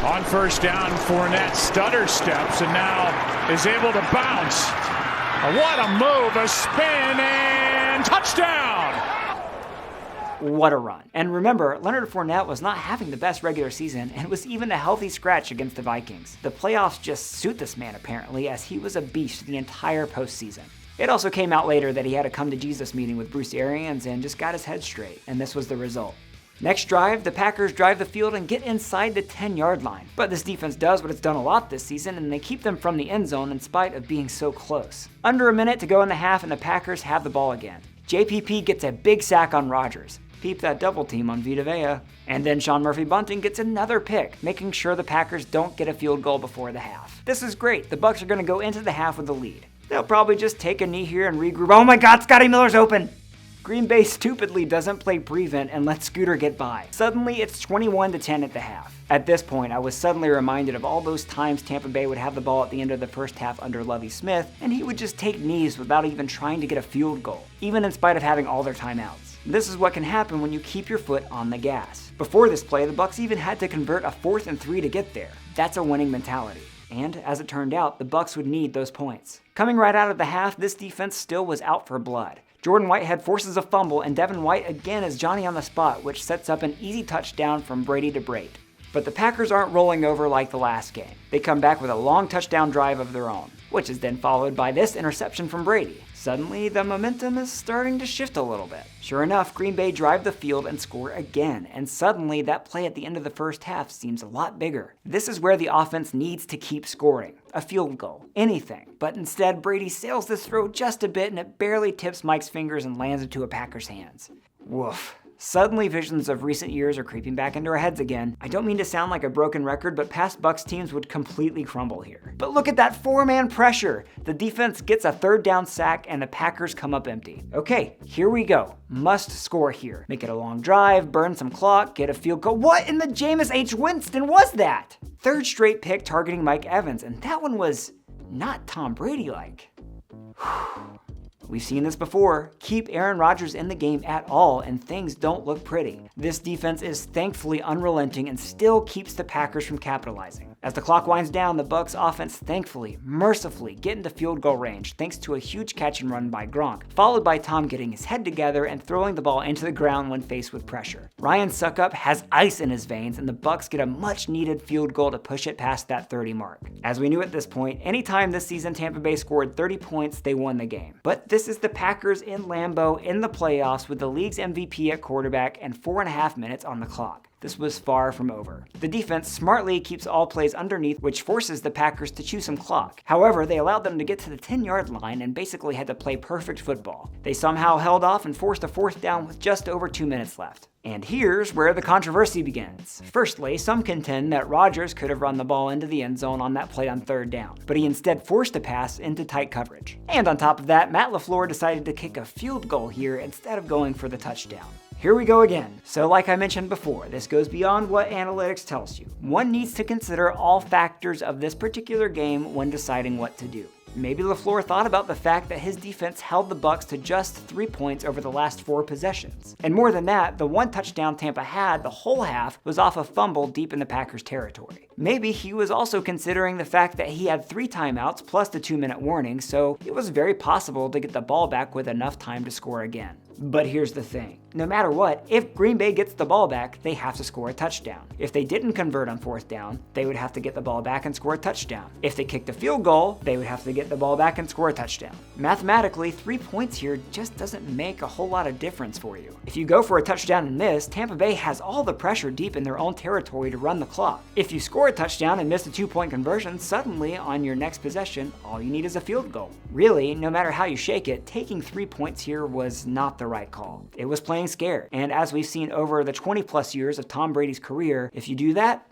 On first down, Fournette stutter steps and now is able to bounce. What a move, a spin, and touchdown! What a run. And remember, Leonard Fournette was not having the best regular season and was even a healthy scratch against the Vikings. The playoffs just suit this man apparently, as he was a beast the entire postseason. It also came out later that he had a come-to-Jesus meeting with Bruce Arians and just got his head straight, and this was the result. Next drive, the Packers drive the field and get inside the 10-yard line. But this defense does what it's done a lot this season, and they keep them from the end zone in spite of being so close. Under a minute to go in the half, and the Packers have the ball again. JPP gets a big sack on Rodgers. Peep that double team on Vita Vea. And then Sean Murphy-Bunting gets another pick, making sure the Packers don't get a field goal before the half. This is great. The Bucs are going to go into the half with the lead. They'll probably just take a knee here and regroup. Oh my God, Scotty Miller's open! Green Bay stupidly doesn't play prevent and lets Scooter get by. Suddenly, it's 21-10 at the half. At this point, I was suddenly reminded of all those times Tampa Bay would have the ball at the end of the first half under Lovie Smith, and he would just take knees without even trying to get a field goal, even in spite of having all their timeouts. This is what can happen when you keep your foot on the gas. Before this play, the Bucs even had to convert a 4th and 3 to get there. That's a winning mentality. And as it turned out, the Bucs would need those points. Coming right out of the half, this defense still was out for blood. Jordan Whitehead forces a fumble, and Devin White again is Johnny on the spot, which sets up an easy touchdown from Brady to Brate. But the Packers aren't rolling over like the last game. They come back with a long touchdown drive of their own, which is then followed by this interception from Brady. Suddenly, the momentum is starting to shift a little bit. Sure enough, Green Bay drive the field and score again, and suddenly that play at the end of the first half seems a lot bigger. This is where the offense needs to keep scoring. A field goal, anything. But instead, Brady sails this throw just a bit and it barely tips Mike's fingers and lands into a Packer's hands. Woof. Suddenly, visions of recent years are creeping back into our heads again. I don't mean to sound like a broken record, but past Bucs teams would completely crumble here. But look at that four-man pressure. The defense gets a third down sack and the Packers come up empty. Okay, here we go. Must score here. Make it a long drive, burn some clock, get a field goal. What in the Jameis H. Winston was that? Third straight pick targeting Mike Evans, and that one was not Tom Brady-like. We've seen this before. Keep Aaron Rodgers in the game at all and things don't look pretty. This defense is thankfully unrelenting and still keeps the Packers from capitalizing. As the clock winds down, the Bucs offense thankfully, mercifully get into field goal range thanks to a huge catch and run by Gronk, followed by Tom getting his head together and throwing the ball into the ground when faced with pressure. Ryan Suckup has ice in his veins and the Bucs get a much needed field goal to push it past that 30 mark. As we knew at this point, anytime this season Tampa Bay scored 30 points, they won the game. But this is the Packers in Lambeau in the playoffs with the league's MVP at quarterback and 4.5 minutes on the clock. This was far from over. The defense smartly keeps all plays underneath, which forces the Packers to chew some clock. However, they allowed them to get to the 10-yard line and basically had to play perfect football. They somehow held off and forced a fourth down with just over 2 minutes left. And here's where the controversy begins. Firstly, some contend that Rodgers could have run the ball into the end zone on that play on third down, but he instead forced a pass into tight coverage. And on top of that, Matt LaFleur decided to kick a field goal here instead of going for the touchdown. Here we go again. So like I mentioned before, this goes beyond what analytics tells you. One needs to consider all factors of this particular game when deciding what to do. Maybe LaFleur thought about the fact that his defense held the Bucs to just 3 points over the last 4 possessions. And more than that, the one touchdown Tampa had the whole half was off a fumble deep in the Packers' territory. Maybe he was also considering the fact that he had 3 timeouts plus the 2-minute warning, so it was very possible to get the ball back with enough time to score again. But here's the thing. No matter what, if Green Bay gets the ball back, they have to score a touchdown. If they didn't convert on fourth down, they would have to get the ball back and score a touchdown. If they kicked a field goal, they would have to get the ball back and score a touchdown. Mathematically, 3 points here just doesn't make a whole lot of difference for you. If you go for a touchdown and miss, Tampa Bay has all the pressure deep in their own territory to run the clock. If you score a touchdown and miss a 2-point conversion, suddenly on your next possession, all you need is a field goal. Really, no matter how you shake it, taking 3 points here was not the right call. It was playing scared. And as we've seen over the 20+ years of Tom Brady's career, if you do that,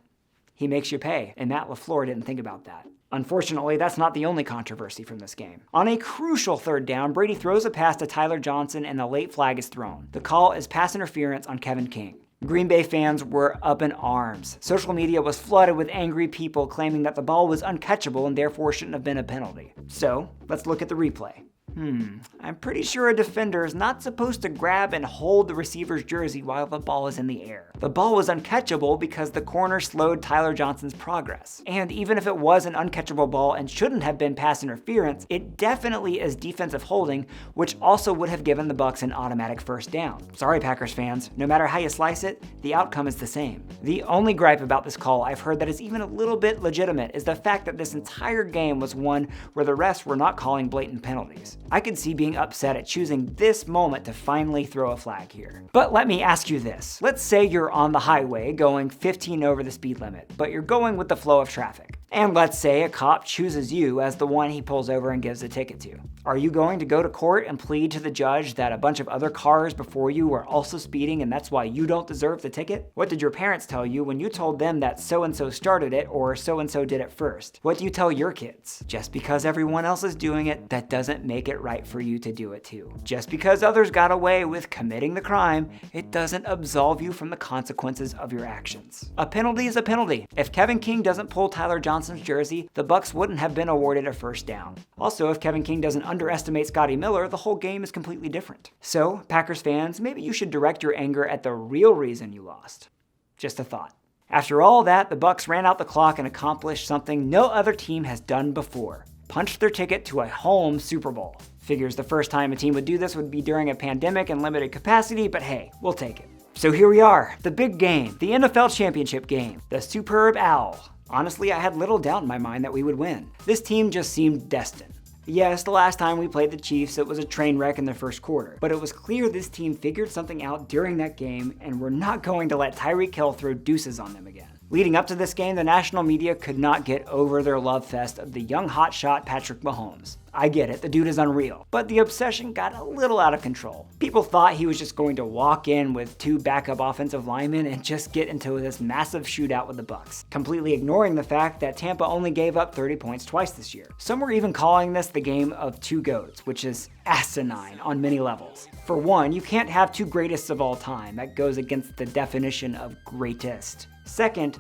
he makes you pay. And Matt LaFleur didn't think about that. Unfortunately, that's not the only controversy from this game. On a crucial third down, Brady throws a pass to Tyler Johnson and a late flag is thrown. The call is pass interference on Kevin King. Green Bay fans were up in arms. Social media was flooded with angry people claiming that the ball was uncatchable and therefore shouldn't have been a penalty. So, let's look at the replay. I'm pretty sure a defender is not supposed to grab and hold the receiver's jersey while the ball is in the air. The ball was uncatchable because the corner slowed Tyler Johnson's progress. And even if it was an uncatchable ball and shouldn't have been pass interference, it definitely is defensive holding, which also would have given the Bucs an automatic first down. Sorry, Packers fans, no matter how you slice it, the outcome is the same. The only gripe about this call I've heard that is even a little bit legitimate is the fact that this entire game was one where the refs were not calling blatant penalties. I could see being upset at choosing this moment to finally throw a flag here. But let me ask you this. Let's say you're on the highway going 15 over the speed limit, but you're going with the flow of traffic. And let's say a cop chooses you as the one he pulls over and gives a ticket to. Are you going to go to court and plead to the judge that a bunch of other cars before you were also speeding and that's why you don't deserve the ticket? What did your parents tell you when you told them that so-and-so started it or so-and-so did it first? What do you tell your kids? Just because everyone else is doing it, that doesn't make it right for you to do it too. Just because others got away with committing the crime, it doesn't absolve you from the consequences of your actions. A penalty is a penalty. If Kevin King doesn't pull Tyler Johnson's jersey, the Bucs wouldn't have been awarded a first down. Also, if Kevin King doesn't underestimate Scotty Miller, the whole game is completely different. So, Packers fans, maybe you should direct your anger at the real reason you lost. Just a thought. After all that, the Bucs ran out the clock and accomplished something no other team has done before. Punched their ticket to a home Super Bowl. Figures the first time a team would do this would be during a pandemic and limited capacity, but hey, we'll take it. So here we are, the big game, the NFL Championship game, the Superb Owl. Honestly, I had little doubt in my mind that we would win. This team just seemed destined. Yes, the last time we played the Chiefs, it was a train wreck in the first quarter, but it was clear this team figured something out during that game and we're not going to let Tyreek Hill throw deuces on them again. Leading up to this game, the national media could not get over their love fest of the young hotshot Patrick Mahomes. I get it, the dude is unreal, but the obsession got a little out of control. People thought he was just going to walk in with 2 backup offensive linemen and just get into this massive shootout with the Bucs, completely ignoring the fact that Tampa only gave up 30 points twice this year. Some were even calling this the game of 2 GOATs, which is asinine on many levels. For one, you can't have 2 greatest of all time. That goes against the definition of greatest. Second,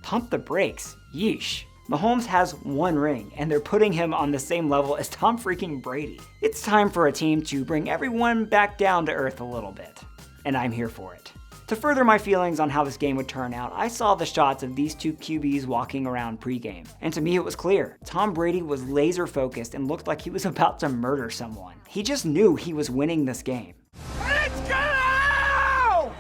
pump the brakes. Yeesh. Mahomes has 1 ring, and they're putting him on the same level as Tom freaking Brady. It's time for a team to bring everyone back down to earth a little bit. And I'm here for it. To further my feelings on how this game would turn out, I saw the shots of these 2 QBs walking around pregame. And to me it was clear. Tom Brady was laser focused and looked like he was about to murder someone. He just knew he was winning this game. Let's go!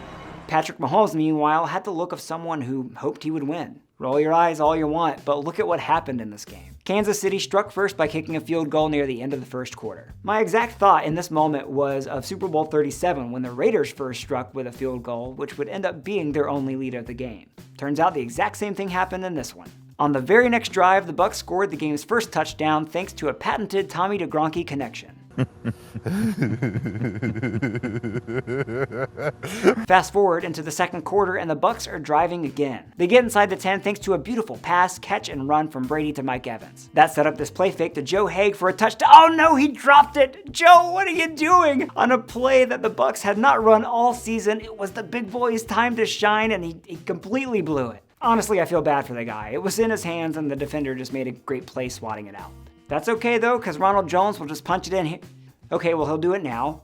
Patrick Mahomes, meanwhile, had the look of someone who hoped he would win. Roll your eyes all you want, but look at what happened in this game. Kansas City struck first by kicking a field goal near the end of the first quarter. My exact thought in this moment was of Super Bowl 37 when the Raiders first struck with a field goal, which would end up being their only lead of the game. Turns out the exact same thing happened in this one. On the very next drive, the Bucs scored the game's first touchdown thanks to a patented Tommy to Gronky connection. Fast forward into the second quarter and the Bucs are driving again. They get inside the 10 thanks to a beautiful pass, catch, and run from Brady to Mike Evans. That set up this play fake to Joe Haig for a touchdown. Oh no, he dropped it! Joe, what are you doing? On a play that the Bucs had not run all season, it was the big boy's time to shine and he completely blew it. Honestly, I feel bad for the guy. It was in his hands and the defender just made a great play swatting it out. That's okay though, because Ronald Jones will just punch it in here. Okay, well he'll do it now.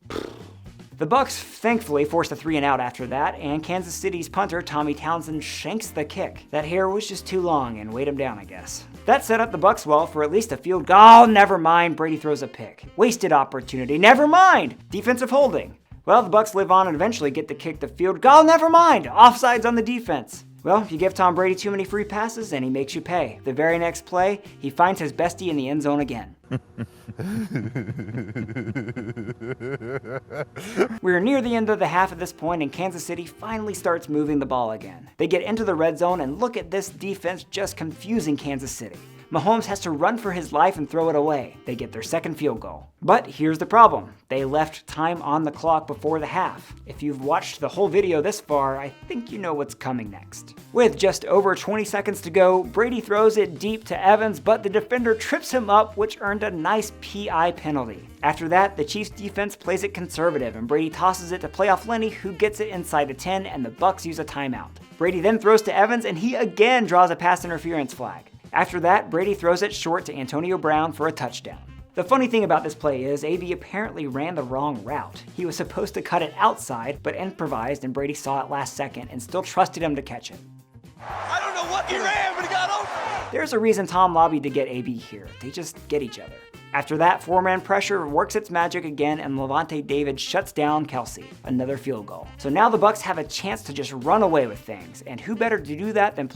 The Bucs thankfully forced a 3-and-out after that, and Kansas City's punter Tommy Townsend shanks the kick. That hair was just too long and weighed him down, I guess. That set up the Bucs well for at least a field goal. Oh, never mind, Brady throws a pick. Wasted opportunity, never mind! Defensive holding. Well, the Bucs live on and eventually get to kick the field goal. Never mind! Offsides on the defense. Well, you give Tom Brady too many free passes and he makes you pay. The very next play, he finds his bestie in the end zone again. We're near the end of the half at this point and Kansas City finally starts moving the ball again. They get into the red zone and look at this defense just confusing Kansas City. Mahomes has to run for his life and throw it away. They get their second field goal. But here's the problem. They left time on the clock before the half. If you've watched the whole video this far, I think you know what's coming next. With just over 20 seconds to go, Brady throws it deep to Evans, but the defender trips him up, which earned a nice PI penalty. After that, the Chiefs defense plays it conservative and Brady tosses it to playoff Lenny, who gets it inside the 10, and the Bucs use a timeout. Brady then throws to Evans and he again draws a pass interference flag. After that, Brady throws it short to Antonio Brown for a touchdown. The funny thing about this play is AB apparently ran the wrong route. He was supposed to cut it outside, but improvised and Brady saw it last second and still trusted him to catch it. I don't know what he ran, but he got open. There's a reason Tom lobbied to get AB here. They just get each other. After that, 4-man pressure works its magic again and Lavonte David shuts down Kelsey. Another field goal. So now the Bucs have a chance to just run away with things, and who better to do that than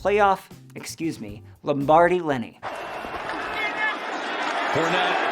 Lombardi Lenny. Fournette!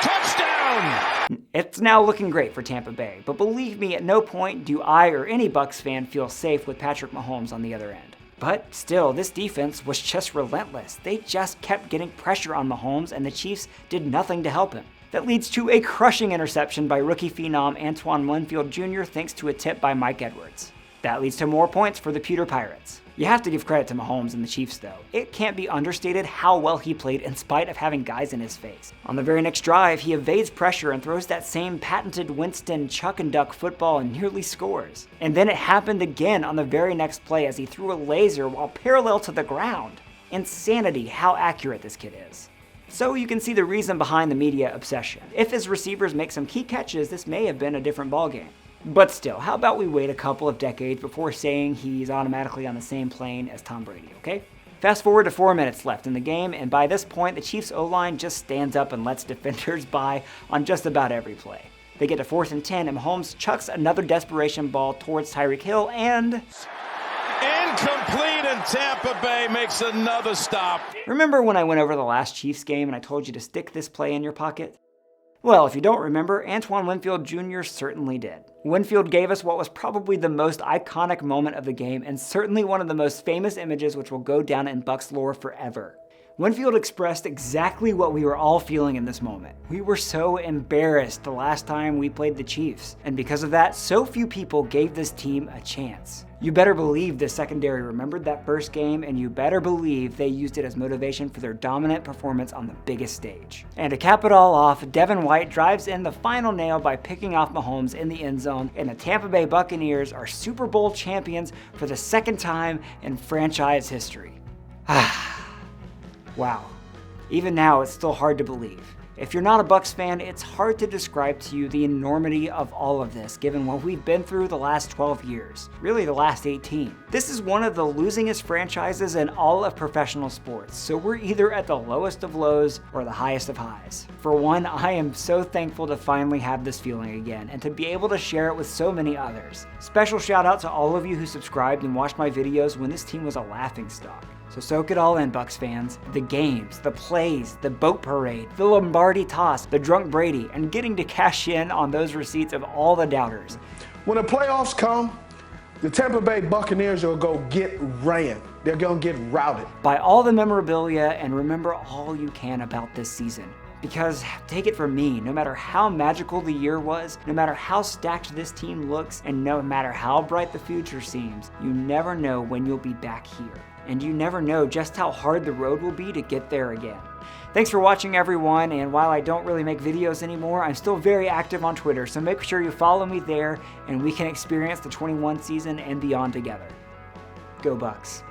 Touchdown! It's now looking great for Tampa Bay, but believe me, at no point do I or any Bucs fan feel safe with Patrick Mahomes on the other end. But still, this defense was just relentless. They just kept getting pressure on Mahomes and the Chiefs did nothing to help him. That leads to a crushing interception by rookie phenom Antoine Winfield Jr. thanks to a tip by Mike Edwards. That leads to more points for the Pewter Pirates. You have to give credit to Mahomes and the Chiefs though. It can't be understated how well he played in spite of having guys in his face. On the very next drive, he evades pressure and throws that same patented Winston chuck and duck football and nearly scores. And then it happened again on the very next play as he threw a laser while parallel to the ground. Insanity how accurate this kid is. So you can see the reason behind the media obsession. If his receivers make some key catches, this may have been a different ballgame. But still, how about we wait a couple of decades before saying he's automatically on the same plane as Tom Brady, okay? Fast forward to 4 minutes left in the game, and by this point, the Chiefs O-line just stands up and lets defenders by on just about every play. They get to 4th and 10, and Mahomes chucks another desperation ball towards Tyreek Hill, and... incomplete, and Tampa Bay makes another stop. Remember when I went over the last Chiefs game and I told you to stick this play in your pocket? Well, if you don't remember, Antoine Winfield Jr. certainly did. Winfield gave us what was probably the most iconic moment of the game and certainly one of the most famous images which will go down in Bucs lore forever. Winfield expressed exactly what we were all feeling in this moment. We were so embarrassed the last time we played the Chiefs, and because of that, so few people gave this team a chance. You better believe the secondary remembered that first game, and you better believe they used it as motivation for their dominant performance on the biggest stage. And to cap it all off, Devin White drives in the final nail by picking off Mahomes in the end zone, and the Tampa Bay Buccaneers are Super Bowl champions for the second time in franchise history. Wow. Even now, it's still hard to believe. If you're not a Bucs fan, it's hard to describe to you the enormity of all of this, given what we've been through the last 12 years. Really, the last 18. This is one of the losingest franchises in all of professional sports, so we're either at the lowest of lows or the highest of highs. For one, I am so thankful to finally have this feeling again, and to be able to share it with so many others. Special shout out to all of you who subscribed and watched my videos when this team was a laughingstock. So soak it all in, Bucs fans. The games, the plays, the boat parade, the Lombardi toss, the drunk Brady, and getting to cash in on those receipts of all the doubters. When the playoffs come, the Tampa Bay Buccaneers will go get ran. They're going to get routed. Buy all the memorabilia and remember all you can about this season. Because, take it from me, no matter how magical the year was, no matter how stacked this team looks, and no matter how bright the future seems, you never know when you'll be back here. And you never know just how hard the road will be to get there again. Thanks for watching, everyone, and while I don't really make videos anymore, I'm still very active on Twitter, so make sure you follow me there and we can experience the 21 season and beyond together. Go Bucs.